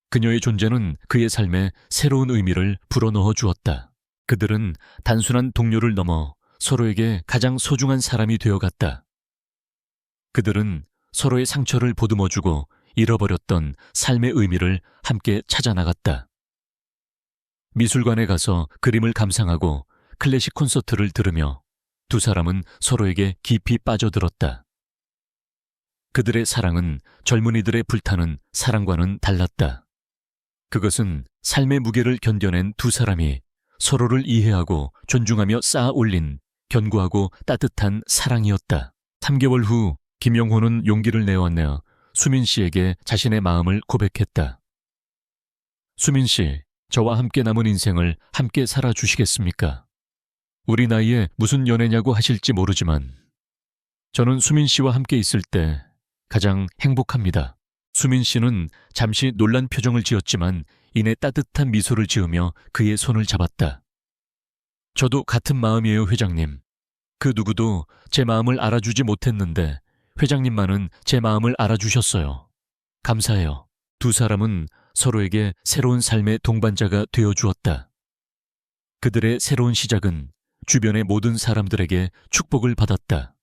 그녀의 존재는 그의 삶에 새로운 의미를 불어넣어 주었다. 그들은 단순한 동료를 넘어 서로에게 가장 소중한 사람이 되어갔다. 그들은 서로의 상처를 보듬어주고 잃어버렸던 삶의 의미를 함께 찾아나갔다. 미술관에 가서 그림을 감상하고 클래식 콘서트를 들으며 두 사람은 서로에게 깊이 빠져들었다. 그들의 사랑은 젊은이들의 불타는 사랑과는 달랐다. 그것은 삶의 무게를 견뎌낸 두 사람이 서로를 이해하고 존중하며 쌓아 올린 견고하고 따뜻한 사랑이었다. 3개월 후 김영호는 용기를 내어내어 수민 씨에게 자신의 마음을 고백했다. 수민 씨, 저와 함께 남은 인생을 함께 살아주시겠습니까? 우리 나이에 무슨 연애냐고 하실지 모르지만 저는 수민 씨와 함께 있을 때 가장 행복합니다. 수민 씨는 잠시 놀란 표정을 지었지만 이내 따뜻한 미소를 지으며 그의 손을 잡았다. 저도 같은 마음이에요, 회장님. 그 누구도 제 마음을 알아주지 못했는데 회장님만은 제 마음을 알아주셨어요. 감사해요. 두 사람은 서로에게 새로운 삶의 동반자가 되어주었다. 그들의 새로운 시작은 주변의 모든 사람들에게 축복을 받았다.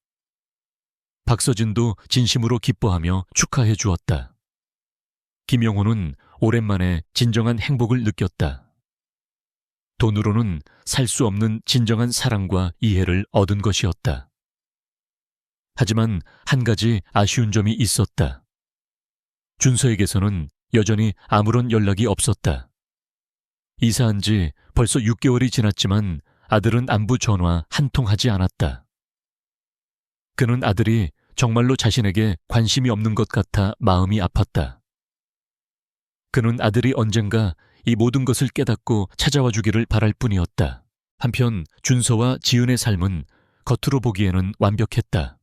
박서진도 진심으로 기뻐하며 축하해 주었다. 김영호는 오랜만에 진정한 행복을 느꼈다. 돈으로는 살 수 없는 진정한 사랑과 이해를 얻은 것이었다. 하지만 한 가지 아쉬운 점이 있었다. 준서에게서는 여전히 아무런 연락이 없었다. 이사한 지 벌써 6개월이 지났지만 아들은 안부 전화 한 통 하지 않았다. 그는 아들이 정말로 자신에게 관심이 없는 것 같아 마음이 아팠다. 그는 아들이 언젠가 이 모든 것을 깨닫고 찾아와 주기를 바랄 뿐이었다. 한편 준서와 지은의 삶은 겉으로 보기에는 완벽했다.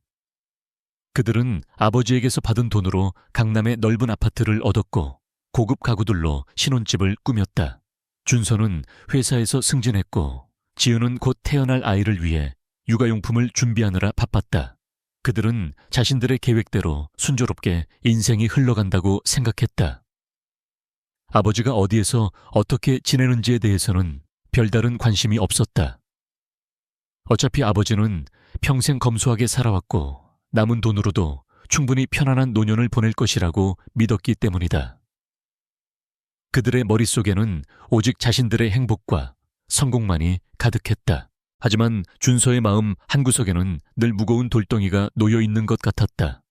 그들은 아버지에게서 받은 돈으로 강남의 넓은 아파트를 얻었고 고급 가구들로 신혼집을 꾸몄다. 준서는 회사에서 승진했고 지은은 곧 태어날 아이를 위해 육아용품을 준비하느라 바빴다. 그들은 자신들의 계획대로 순조롭게 인생이 흘러간다고 생각했다. 아버지가 어디에서 어떻게 지내는지에 대해서는 별다른 관심이 없었다. 어차피 아버지는 평생 검소하게 살아왔고 남은 돈으로도 충분히 편안한 노년을 보낼 것이라고 믿었기 때문이다. 그들의 머릿속에는 오직 자신들의 행복과 성공만이 가득했다. 하지만 준서의 마음 한구석에는 늘 무거운 돌덩이가 놓여 있는 것 같았다.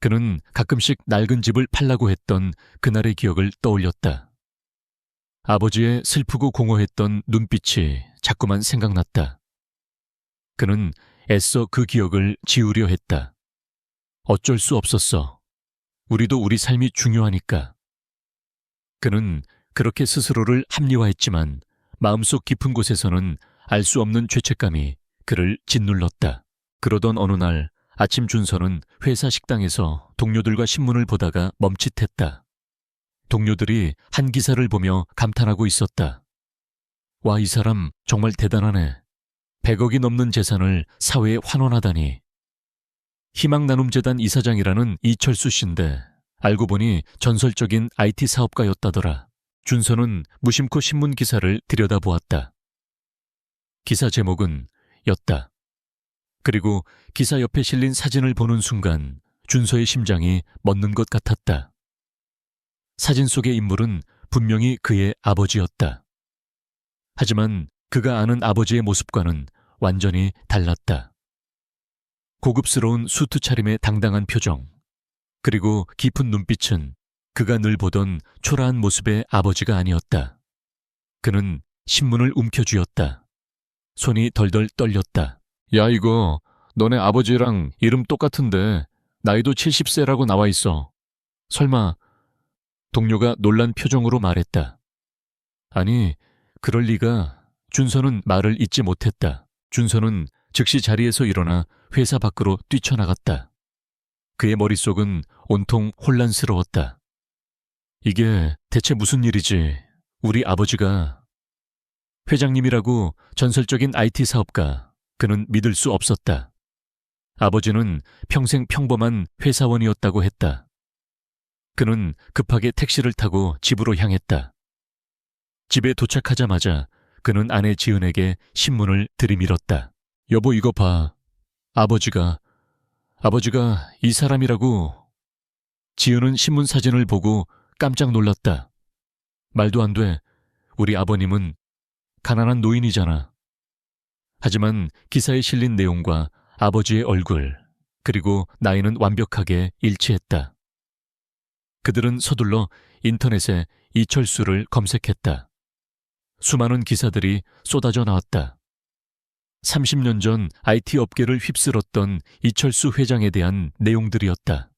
그는 가끔씩 낡은 집을 팔라고 했던 그날의 기억을 떠올렸다. 아버지의 슬프고 공허했던 눈빛이 자꾸만 생각났다. 그는 애써 그 기억을 지우려 했다. 어쩔 수 없었어. 우리도 우리 삶이 중요하니까. 그는 그렇게 스스로를 합리화했지만 마음속 깊은 곳에서는 알 수 없는 죄책감이 그를 짓눌렀다. 그러던 어느 날 아침 준서는 회사 식당에서 동료들과 신문을 보다가 멈칫했다. 동료들이 한 기사를 보며 감탄하고 있었다. 와, 이 사람 정말 대단하네. 100억이 넘는 재산을 사회에 환원하다니. 희망나눔재단 이사장이라는 이철수 씨인데 알고 보니 전설적인 IT 사업가였다더라. 준서는 무심코 신문 기사를 들여다보았다. 기사 제목은 였다. 그리고 기사 옆에 실린 사진을 보는 순간 준서의 심장이 멎는 것 같았다. 사진 속의 인물은 분명히 그의 아버지였다. 하지만 그가 아는 아버지의 모습과는 완전히 달랐다. 고급스러운 수트 차림의 당당한 표정, 그리고 깊은 눈빛은 그가 늘 보던 초라한 모습의 아버지가 아니었다. 그는 신문을 움켜쥐었다. 손이 덜덜 떨렸다. 야, 이거 너네 아버지랑 이름 똑같은데 나이도 70세라고 나와 있어. 설마. 동료가 놀란 표정으로 말했다. 아니, 그럴 리가. 준서는 말을 잇지 못했다. 준서는 즉시 자리에서 일어나 회사 밖으로 뛰쳐나갔다. 그의 머릿속은 온통 혼란스러웠다. 이게 대체 무슨 일이지? 우리 아버지가 회장님이라고 전설적인 IT 사업가. 그는 믿을 수 없었다. 아버지는 평생 평범한 회사원이었다고 했다. 그는 급하게 택시를 타고 집으로 향했다. 집에 도착하자마자 그는 아내 지은에게 신문을 들이밀었다. 여보, 이거 봐. 아버지가 이 사람이라고. 지은은 신문 사진을 보고 깜짝 놀랐다. 말도 안 돼. 우리 아버님은 가난한 노인이잖아. 하지만 기사에 실린 내용과 아버지의 얼굴, 그리고 나이는 완벽하게 일치했다. 그들은 서둘러 인터넷에 이철수를 검색했다. 수많은 기사들이 쏟아져 나왔다. 30년 전 IT 업계를 휩쓸었던 이철수 회장에 대한 내용들이었다.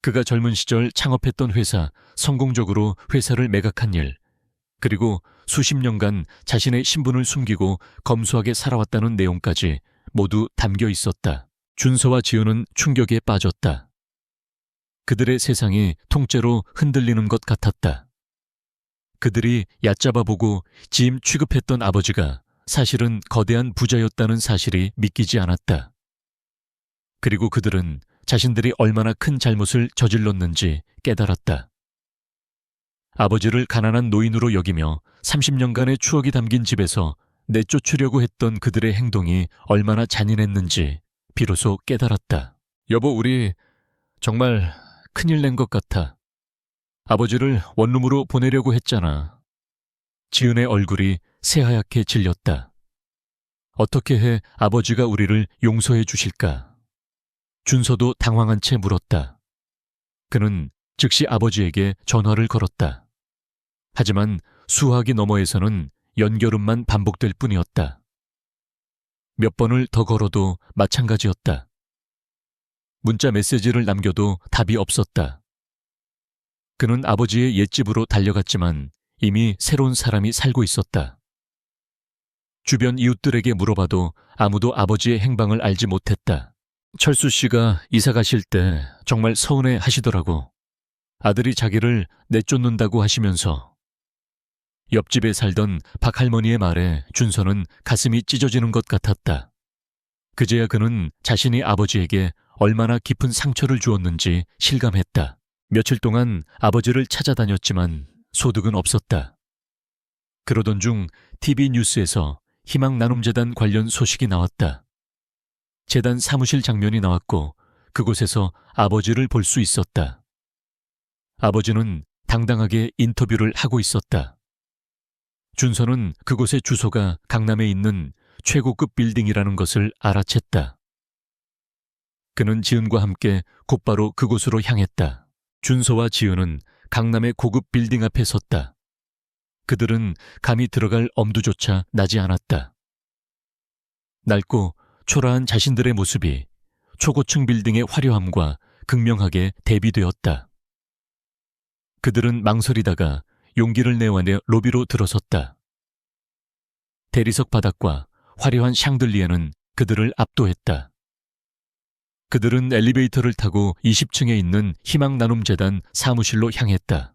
그가 젊은 시절 창업했던 회사, 성공적으로 회사를 매각한 일, 그리고 수십 년간 자신의 신분을 숨기고 검소하게 살아왔다는 내용까지 모두 담겨 있었다. 준서와 지우는 충격에 빠졌다. 그들의 세상이 통째로 흔들리는 것 같았다. 그들이 얕잡아보고 지임 취급했던 아버지가 사실은 거대한 부자였다는 사실이 믿기지 않았다. 그리고 그들은 자신들이 얼마나 큰 잘못을 저질렀는지 깨달았다. 아버지를 가난한 노인으로 여기며 30년간의 추억이 담긴 집에서 내쫓으려고 했던 그들의 행동이 얼마나 잔인했는지 비로소 깨달았다. 여보, 우리 정말 큰일 낸 것 같아. 아버지를 원룸으로 보내려고 했잖아. 지은의 얼굴이 새하얗게 질렸다. 어떻게 해 아버지가 우리를 용서해 주실까? 준서도 당황한 채 물었다. 그는 즉시 아버지에게 전화를 걸었다. 하지만 수화기 너머에서는 연결음만 반복될 뿐이었다. 몇 번을 더 걸어도 마찬가지였다. 문자 메시지를 남겨도 답이 없었다. 그는 아버지의 옛집으로 달려갔지만 이미 새로운 사람이 살고 있었다. 주변 이웃들에게 물어봐도 아무도 아버지의 행방을 알지 못했다. 철수 씨가 이사 가실 때 정말 서운해 하시더라고. 아들이 자기를 내쫓는다고 하시면서. 옆집에 살던 박 할머니의 말에 준서는 가슴이 찢어지는 것 같았다. 그제야 그는 자신이 아버지에게 얼마나 깊은 상처를 주었는지 실감했다. 며칠 동안 아버지를 찾아다녔지만 소득은 없었다. 그러던 중 TV 뉴스에서 희망나눔재단 관련 소식이 나왔다. 재단 사무실 장면이 나왔고 그곳에서 아버지를 볼 수 있었다. 아버지는 당당하게 인터뷰를 하고 있었다. 준서는 그곳의 주소가 강남에 있는 최고급 빌딩이라는 것을 알아챘다. 그는 지은과 함께 곧바로 그곳으로 향했다. 준서와 지은은 강남의 고급 빌딩 앞에 섰다. 그들은 감히 들어갈 엄두조차 나지 않았다. 낡고 초라한 자신들의 모습이 초고층 빌딩의 화려함과 극명하게 대비되었다. 그들은 망설이다가 용기를 내어내 로비로 들어섰다. 대리석 바닥과 화려한 샹들리에는 그들을 압도했다. 그들은 엘리베이터를 타고 20층에 있는 희망나눔재단 사무실로 향했다.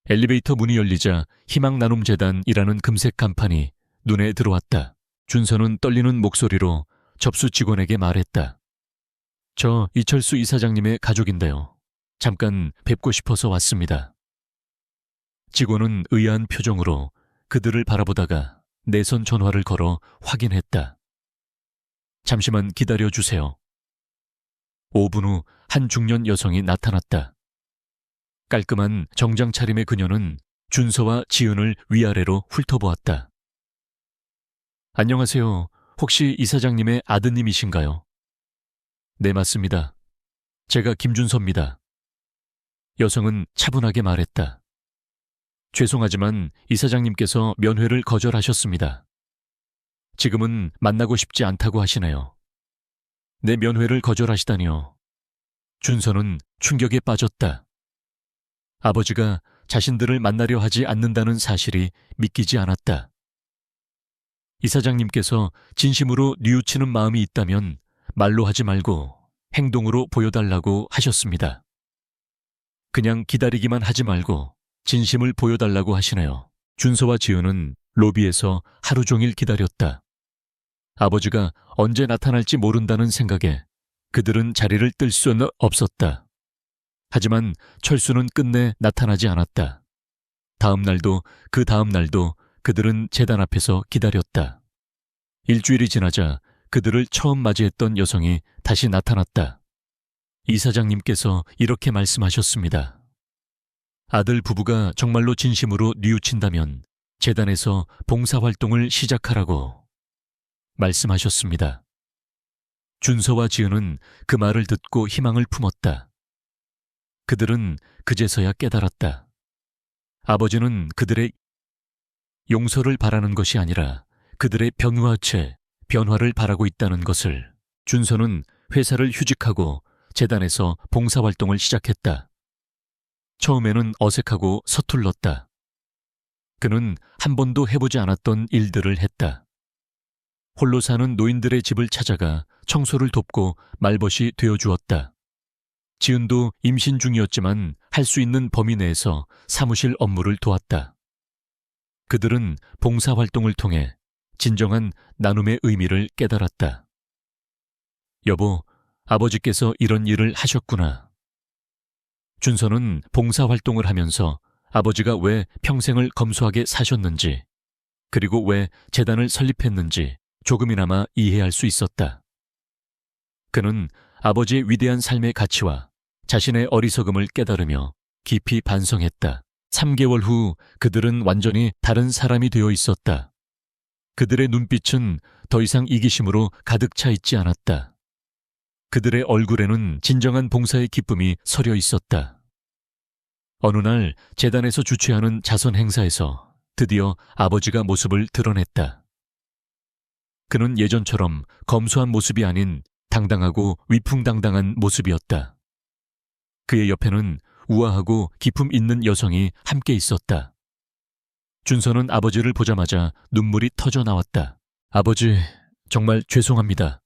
엘리베이터 문이 열리자 희망나눔재단이라는 금색 간판이 눈에 들어왔다. 준서는 떨리는 목소리로 접수 직원에게 말했다. 저 이철수 이사장님의 가족인데요. 잠깐 뵙고 싶어서 왔습니다. 직원은 의아한 표정으로 그들을 바라보다가 내선 전화를 걸어 확인했다. 잠시만 기다려주세요. 5분 후 한 중년 여성이 나타났다. 깔끔한 정장 차림의 그녀는 준서와 지은을 위아래로 훑어보았다. 안녕하세요. 혹시 이사장님의 아드님이신가요? 네, 맞습니다. 제가 김준서입니다. 여성은 차분하게 말했다. 죄송하지만 이사장님께서 면회를 거절하셨습니다. 지금은 만나고 싶지 않다고 하시네요. 내 면회를 거절하시다니요. 준서는 충격에 빠졌다. 아버지가 자신들을 만나려 하지 않는다는 사실이 믿기지 않았다. 이사장님께서 진심으로 뉘우치는 마음이 있다면 말로 하지 말고 행동으로 보여달라고 하셨습니다. 그냥 기다리기만 하지 말고 진심을 보여달라고 하시네요. 준서와 지은은 로비에서 하루 종일 기다렸다. 아버지가 언제 나타날지 모른다는 생각에 그들은 자리를 뜰 수는 없었다. 하지만 철수는 끝내 나타나지 않았다. 다음 날도 그 다음 날도 그들은 재단 앞에서 기다렸다. 일주일이 지나자 그들을 처음 맞이했던 여성이 다시 나타났다. 이사장님께서 이렇게 말씀하셨습니다. 아들 부부가 정말로 진심으로 뉘우친다면 재단에서 봉사활동을 시작하라고 말씀하셨습니다. 준서와 지은은 그 말을 듣고 희망을 품었다. 그들은 그제서야 깨달았다. 아버지는 그들의 용서를 바라는 것이 아니라 그들의 병화체, 변화를 바라고 있다는 것을. 준서는 회사를 휴직하고 재단에서 봉사활동을 시작했다. 처음에는 어색하고 서툴렀다. 그는 한 번도 해보지 않았던 일들을 했다. 홀로 사는 노인들의 집을 찾아가 청소를 돕고 말벗이 되어주었다. 지은도 임신 중이었지만 할 수 있는 범위 내에서 사무실 업무를 도왔다. 그들은 봉사활동을 통해 진정한 나눔의 의미를 깨달았다. 여보, 아버지께서 이런 일을 하셨구나. 준서는 봉사활동을 하면서 아버지가 왜 평생을 검소하게 사셨는지, 그리고 왜 재단을 설립했는지 조금이나마 이해할 수 있었다. 그는 아버지의 위대한 삶의 가치와 자신의 어리석음을 깨달으며 깊이 반성했다. 3개월 후 그들은 완전히 다른 사람이 되어 있었다. 그들의 눈빛은 더 이상 이기심으로 가득 차 있지 않았다. 그들의 얼굴에는 진정한 봉사의 기쁨이 서려 있었다. 어느 날 재단에서 주최하는 자선 행사에서 드디어 아버지가 모습을 드러냈다. 그는 예전처럼 검소한 모습이 아닌 당당하고 위풍당당한 모습이었다. 그의 옆에는 우아하고 기품 있는 여성이 함께 있었다. 준서는 아버지를 보자마자 눈물이 터져 나왔다. 아버지, 정말 죄송합니다.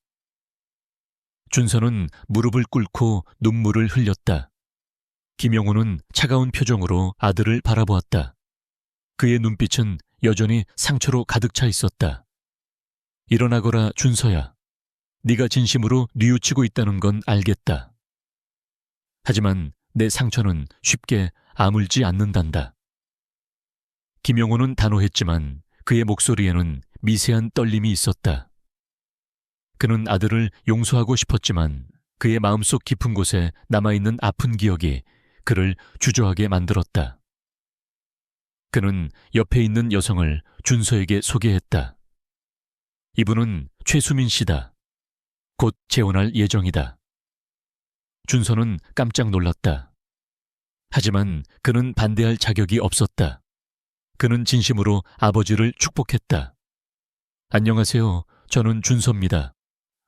준서는 무릎을 꿇고 눈물을 흘렸다. 김영호는 차가운 표정으로 아들을 바라보았다. 그의 눈빛은 여전히 상처로 가득 차 있었다. 일어나거라, 준서야. 네가 진심으로 뉘우치고 있다는 건 알겠다. 하지만 내 상처는 쉽게 아물지 않는단다. 김영호는 단호했지만 그의 목소리에는 미세한 떨림이 있었다. 그는 아들을 용서하고 싶었지만 그의 마음속 깊은 곳에 남아있는 아픈 기억이 그를 주저하게 만들었다. 그는 옆에 있는 여성을 준서에게 소개했다. 이분은 최수민 씨다. 곧 재혼할 예정이다. 준서는 깜짝 놀랐다. 하지만 그는 반대할 자격이 없었다. 그는 진심으로 아버지를 축복했다. 안녕하세요. 저는 준서입니다.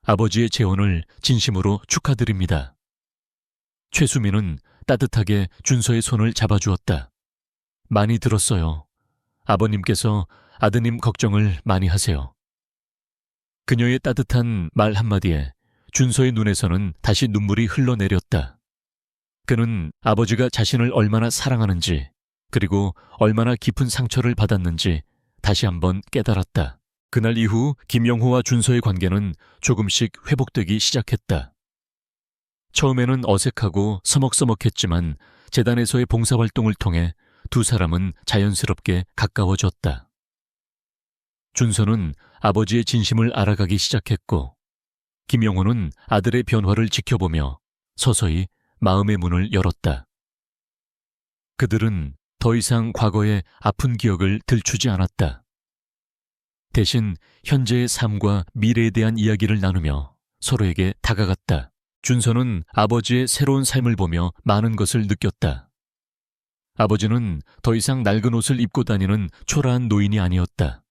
아버지의 재혼을 진심으로 축하드립니다. 최수민은 따뜻하게 준서의 손을 잡아주었다. 많이 들었어요. 아버님께서 아드님 걱정을 많이 하세요. 그녀의 따뜻한 말 한마디에 준서의 눈에서는 다시 눈물이 흘러내렸다. 그는 아버지가 자신을 얼마나 사랑하는지, 그리고 얼마나 깊은 상처를 받았는지 다시 한번 깨달았다. 그날 이후 김영호와 준서의 관계는 조금씩 회복되기 시작했다. 처음에는 어색하고 서먹서먹했지만 재단에서의 봉사활동을 통해 두 사람은 자연스럽게 가까워졌다. 준서는 아버지의 진심을 알아가기 시작했고, 김영호는 아들의 변화를 지켜보며 서서히 마음의 문을 열었다. 그들은 더 이상 과거의 아픈 기억을 들추지 않았다. 대신 현재의 삶과 미래에 대한 이야기를 나누며 서로에게 다가갔다. 준서는 아버지의 새로운 삶을 보며 많은 것을 느꼈다. 아버지는 더 이상 낡은 옷을 입고 다니는 초라한 노인이 아니었다.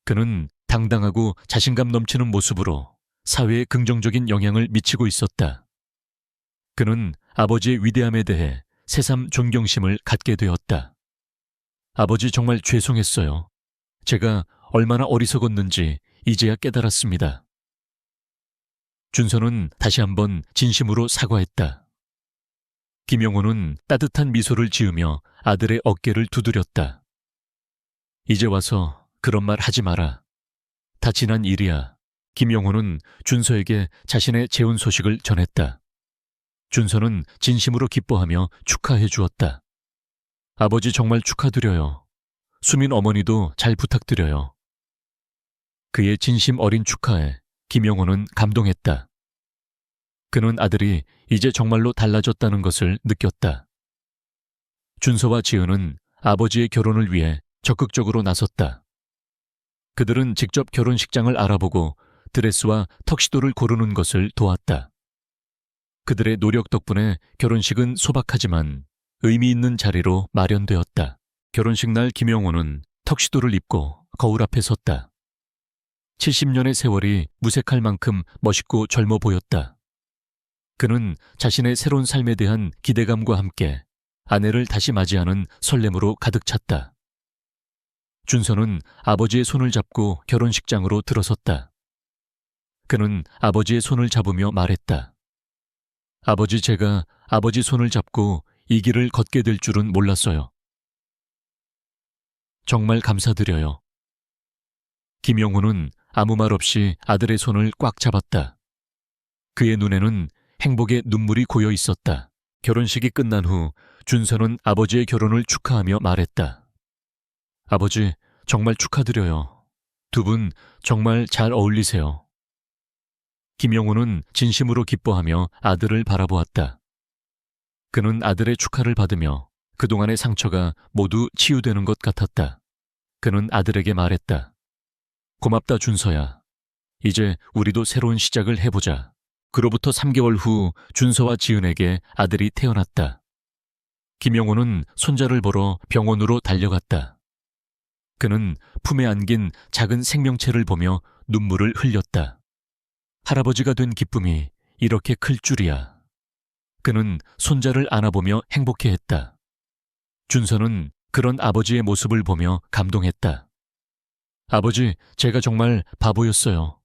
그는 당당하고 자신감 넘치는 모습으로 사회에 긍정적인 영향을 미치고 있었다. 그는 아버지의 위대함에 대해 새삼 존경심을 갖게 되었다. 아버지, 정말 죄송했어요. 제가 얼마나 어리석었는지 이제야 깨달았습니다. 준서는 다시 한번 진심으로 사과했다. 김영호는 따뜻한 미소를 지으며 아들의 어깨를 두드렸다. 이제 와서 그런 말 하지 마라. 다 지난 일이야. 김영호는 준서에게 자신의 재혼 소식을 전했다. 준서는 진심으로 기뻐하며 축하해 주었다. 아버지, 정말 축하드려요. 수민 어머니도 잘 부탁드려요. 그의 진심 어린 축하에 김영호는 감동했다. 그는 아들이 이제 정말로 달라졌다는 것을 느꼈다. 준서와 지은은 아버지의 결혼을 위해 적극적으로 나섰다. 그들은 직접 결혼식장을 알아보고 드레스와 턱시도를 고르는 것을 도왔다. 그들의 노력 덕분에 결혼식은 소박하지만 의미 있는 자리로 마련되었다. 결혼식 날 김영호는 턱시도를 입고 거울 앞에 섰다. 70년의 세월이 무색할 만큼 멋있고 젊어 보였다. 그는 자신의 새로운 삶에 대한 기대감과 함께 아내를 다시 맞이하는 설렘으로 가득 찼다. 준서는 아버지의 손을 잡고 결혼식장으로 들어섰다. 그는 아버지의 손을 잡으며 말했다. 아버지, 제가 아버지 손을 잡고 이 길을 걷게 될 줄은 몰랐어요. 정말 감사드려요. 김영호는 아무 말 없이 아들의 손을 꽉 잡았다. 그의 눈에는 행복의 눈물이 고여 있었다. 결혼식이 끝난 후 준서는 아버지의 결혼을 축하하며 말했다. 아버지, 정말 축하드려요. 두 분 정말 잘 어울리세요. 김영호는 진심으로 기뻐하며 아들을 바라보았다. 그는 아들의 축하를 받으며 그동안의 상처가 모두 치유되는 것 같았다. 그는 아들에게 말했다. 고맙다, 준서야. 이제 우리도 새로운 시작을 해보자. 그로부터 3개월 후 준서와 지은에게 아들이 태어났다. 김영호는 손자를 보러 병원으로 달려갔다. 그는 품에 안긴 작은 생명체를 보며 눈물을 흘렸다. 할아버지가 된 기쁨이 이렇게 클 줄이야. 그는 손자를 안아보며 행복해했다. 준서는 그런 아버지의 모습을 보며 감동했다. 아버지, 제가 정말 바보였어요.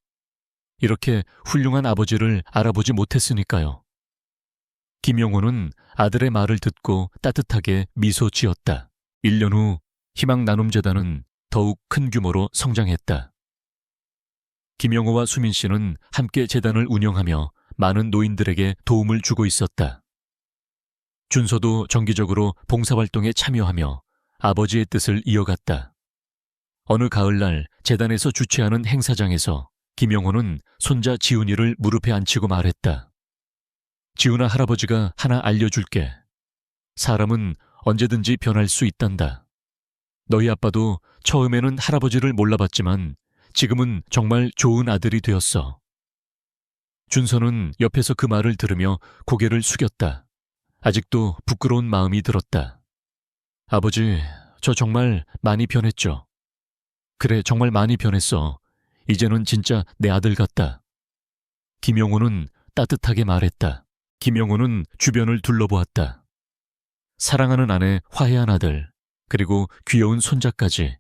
이렇게 훌륭한 아버지를 알아보지 못했으니까요. 김영호는 아들의 말을 듣고 따뜻하게 미소 지었다. 1년 후 희망나눔재단은 더욱 큰 규모로 성장했다. 김영호와 수민 씨는 함께 재단을 운영하며 많은 노인들에게 도움을 주고 있었다. 준서도 정기적으로 봉사활동에 참여하며 아버지의 뜻을 이어갔다. 어느 가을날 재단에서 주최하는 행사장에서 김영호는 손자 지훈이를 무릎에 앉히고 말했다. 지훈아, 할아버지가 하나 알려줄게. 사람은 언제든지 변할 수 있단다. 너희 아빠도 처음에는 할아버지를 몰라봤지만 지금은 정말 좋은 아들이 되었어. 준서는 옆에서 그 말을 들으며 고개를 숙였다. 아직도 부끄러운 마음이 들었다. 아버지, 저 정말 많이 변했죠. 그래, 정말 많이 변했어. 이제는 진짜 내 아들 같다. 김영호는 따뜻하게 말했다. 김영호는 주변을 둘러보았다. 사랑하는 아내, 화해한 아들, 그리고 귀여운 손자까지.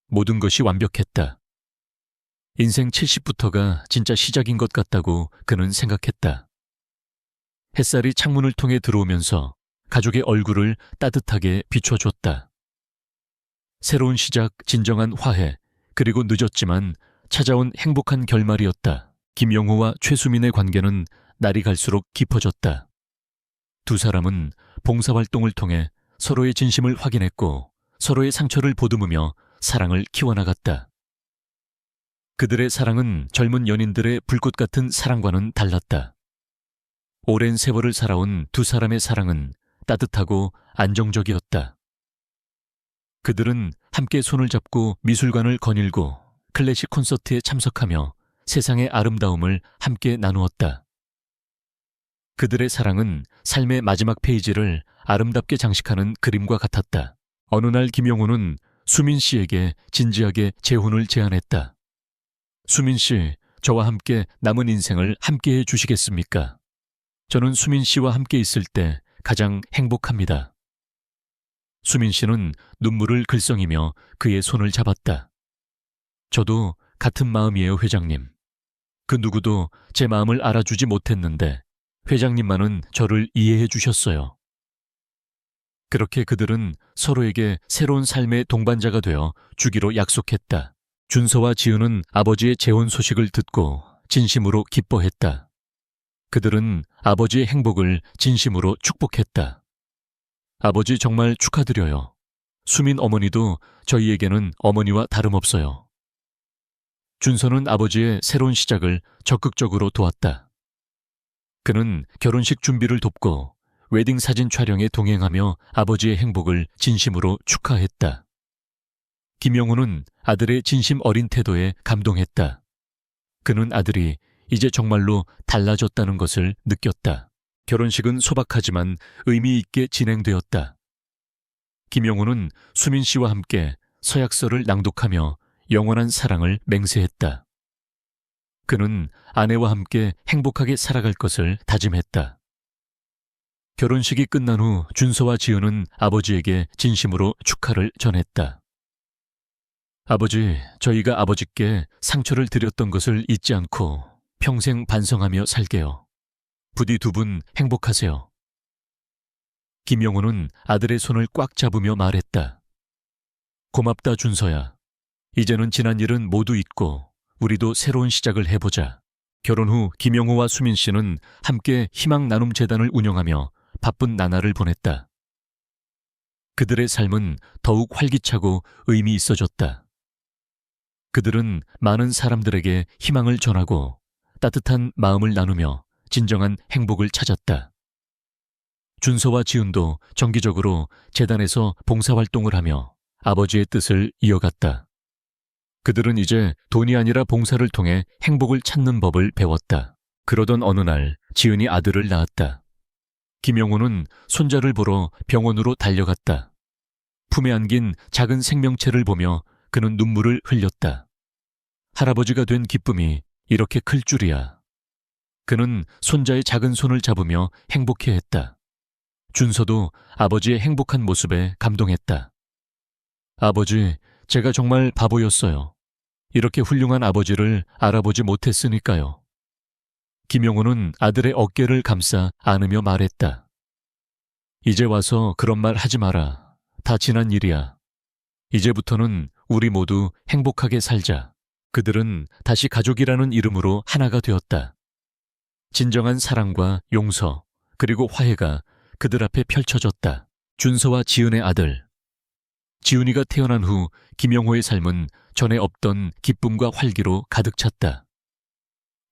모든 것이 완벽했다. 인생 70부터가 진짜 시작인 것 같다고 그는 생각했다. 햇살이 창문을 통해 들어오면서 가족의 얼굴을 따뜻하게 비춰줬다. 새로운 시작, 진정한 화해, 그리고 늦었지만 찾아온 행복한 결말이었다. 김영호와 최수민의 관계는 날이 갈수록 깊어졌다. 두 사람은 봉사활동을 통해 서로의 진심을 확인했고 서로의 상처를 보듬으며 사랑을 키워나갔다. 그들의 사랑은 젊은 연인들의 불꽃 같은 사랑과는 달랐다. 오랜 세월을 살아온 두 사람의 사랑은 따뜻하고 안정적이었다. 그들은 함께 손을 잡고 미술관을 거닐고 클래식 콘서트에 참석하며 세상의 아름다움을 함께 나누었다. 그들의 사랑은 삶의 마지막 페이지를 아름답게 장식하는 그림과 같았다. 어느 날 김영호는 수민 씨에게 진지하게 재혼을 제안했다. 수민 씨, 저와 함께 남은 인생을 함께 해주시겠습니까? 저는 수민 씨와 함께 있을 때 가장 행복합니다. 수민 씨는 눈물을 글썽이며 그의 손을 잡았다. 저도 같은 마음이에요, 회장님. 그 누구도 제 마음을 알아주지 못했는데 회장님만은 저를 이해해 주셨어요. 그렇게 그들은 서로에게 새로운 삶의 동반자가 되어 주기로 약속했다. 준서와 지은은 아버지의 재혼 소식을 듣고 진심으로 기뻐했다. 그들은 아버지의 행복을 진심으로 축복했다. 아버지, 정말 축하드려요. 수민 어머니도 저희에게는 어머니와 다름없어요. 준서는 아버지의 새로운 시작을 적극적으로 도왔다. 그는 결혼식 준비를 돕고 웨딩 사진 촬영에 동행하며 아버지의 행복을 진심으로 축하했다. 김영호는 아들의 진심 어린 태도에 감동했다. 그는 아들이 이제 정말로 달라졌다는 것을 느꼈다. 결혼식은 소박하지만 의미 있게 진행되었다. 김영호는 수민 씨와 함께 서약서를 낭독하며 영원한 사랑을 맹세했다. 그는 아내와 함께 행복하게 살아갈 것을 다짐했다. 결혼식이 끝난 후 준서와 지은은 아버지에게 진심으로 축하를 전했다. 아버지, 저희가 아버지께 상처를 드렸던 것을 잊지 않고 평생 반성하며 살게요. 부디 두 분 행복하세요. 김영호는 아들의 손을 꽉 잡으며 말했다. 고맙다, 준서야. 이제는 지난 일은 모두 잊고 우리도 새로운 시작을 해보자. 결혼 후 김영호와 수민 씨는 함께 희망 나눔 재단을 운영하며 바쁜 나날을 보냈다. 그들의 삶은 더욱 활기차고 의미 있어졌다. 그들은 많은 사람들에게 희망을 전하고 따뜻한 마음을 나누며 진정한 행복을 찾았다. 준서와 지은도 정기적으로 재단에서 봉사활동을 하며 아버지의 뜻을 이어갔다. 그들은 이제 돈이 아니라 봉사를 통해 행복을 찾는 법을 배웠다. 그러던 어느 날 지은이 아들을 낳았다. 김영호는 손자를 보러 병원으로 달려갔다. 품에 안긴 작은 생명체를 보며 그는 눈물을 흘렸다. 할아버지가 된 기쁨이 이렇게 클 줄이야. 그는 손자의 작은 손을 잡으며 행복해했다. 준서도 아버지의 행복한 모습에 감동했다. 아버지, 제가 정말 바보였어요. 이렇게 훌륭한 아버지를 알아보지 못했으니까요. 김영호는 아들의 어깨를 감싸 안으며 말했다. 이제 와서 그런 말 하지 마라. 다 지난 일이야. 이제부터는 우리 모두 행복하게 살자. 그들은 다시 가족이라는 이름으로 하나가 되었다. 진정한 사랑과 용서, 그리고 화해가 그들 앞에 펼쳐졌다. 준서와 지은의 아들. 지은이가 태어난 후 김영호의 삶은 전에 없던 기쁨과 활기로 가득 찼다.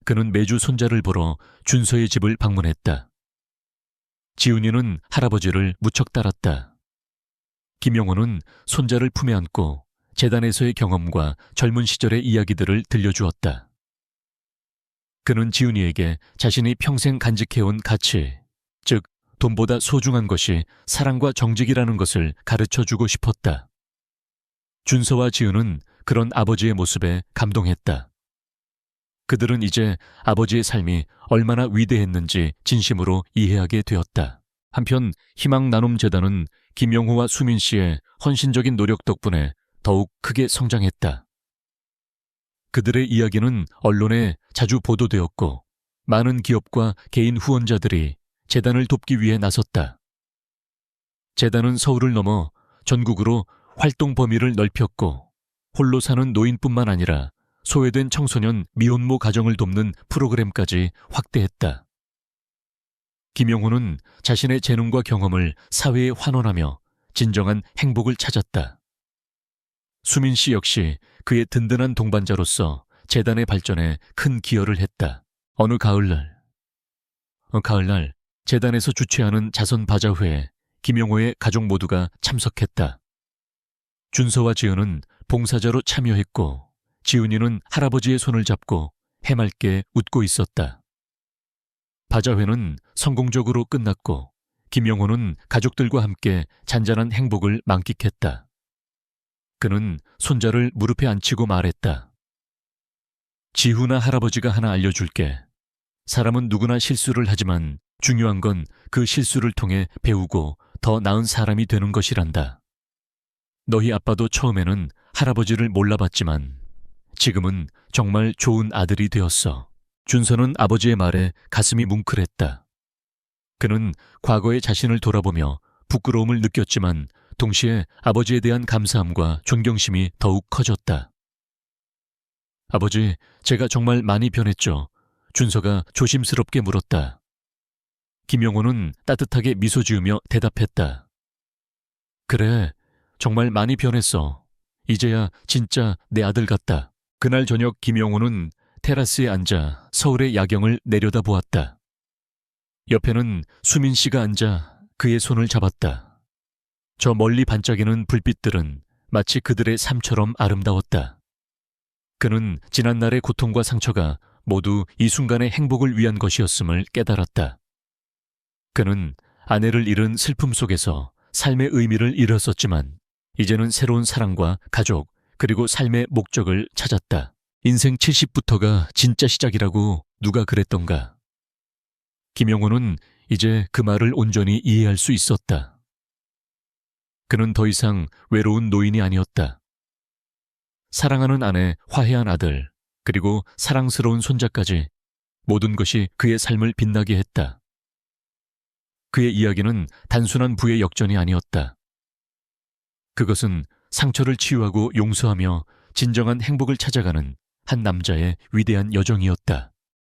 그는 매주 손자를 보러 준서의 집을 방문했다. 지은이는 할아버지를 무척 따랐다. 김영호는 손자를 품에 안고 재단에서의 경험과 젊은 시절의 이야기들을 들려주었다. 그는 지은이에게 자신이 평생 간직해온 가치, 즉 돈보다 소중한 것이 사랑과 정직이라는 것을 가르쳐주고 싶었다. 준서와 지은은 그런 아버지의 모습에 감동했다. 그들은 이제 아버지의 삶이 얼마나 위대했는지 진심으로 이해하게 되었다. 한편 희망나눔재단은 김영호와 수민 씨의 헌신적인 노력 덕분에 더욱 크게 성장했다. 그들의 이야기는 언론에 자주 보도되었고 많은 기업과 개인 후원자들이 재단을 돕기 위해 나섰다. 재단은 서울을 넘어 전국으로 활동 범위를 넓혔고 홀로 사는 노인뿐만 아니라 소외된 청소년 미혼모 가정을 돕는 프로그램까지 확대했다. 김영호는 자신의 재능과 경험을 사회에 환원하며 진정한 행복을 찾았다. 수민 씨 역시 그의 든든한 동반자로서 재단의 발전에 큰 기여를 했다. 어느 가을날 재단에서 주최하는 자선 바자회에 김영호의 가족 모두가 참석했다. 준서와 지은은 봉사자로 참여했고 지은이는 할아버지의 손을 잡고 해맑게 웃고 있었다. 바자회는 성공적으로 끝났고 김영호는 가족들과 함께 잔잔한 행복을 만끽했다. 그는 손자를 무릎에 앉히고 말했다. 지훈아, 할아버지가 하나 알려줄게. 사람은 누구나 실수를 하지만 중요한 건 그 실수를 통해 배우고 더 나은 사람이 되는 것이란다. 너희 아빠도 처음에는 할아버지를 몰라봤지만 지금은 정말 좋은 아들이 되었어. 준서는 아버지의 말에 가슴이 뭉클했다. 그는 과거의 자신을 돌아보며 부끄러움을 느꼈지만 동시에 아버지에 대한 감사함과 존경심이 더욱 커졌다. 아버지, 제가 정말 많이 변했죠. 준서가 조심스럽게 물었다. 김영호는 따뜻하게 미소 지으며 대답했다. 그래, 정말 많이 변했어. 이제야 진짜 내 아들 같다. 그날 저녁 김영호는 테라스에 앉아 서울의 야경을 내려다보았다. 옆에는 수민 씨가 앉아 그의 손을 잡았다. 저 멀리 반짝이는 불빛들은 마치 그들의 삶처럼 아름다웠다. 그는 지난날의 고통과 상처가 모두 이 순간의 행복을 위한 것이었음을 깨달았다. 그는 아내를 잃은 슬픔 속에서 삶의 의미를 잃었었지만 이제는 새로운 사랑과 가족 그리고 삶의 목적을 찾았다. 인생 70부터가 진짜 시작이라고 누가 그랬던가. 김영호는 이제 그 말을 온전히 이해할 수 있었다. 그는 더 이상 외로운 노인이 아니었다. 사랑하는 아내, 화해한 아들, 그리고 사랑스러운 손자까지 모든 것이 그의 삶을 빛나게 했다. 그의 이야기는 단순한 부의 역전이 아니었다. 그것은 상처를 치유하고 용서하며 진정한 행복을 찾아가는 한 남자의 위대한 여정이었다.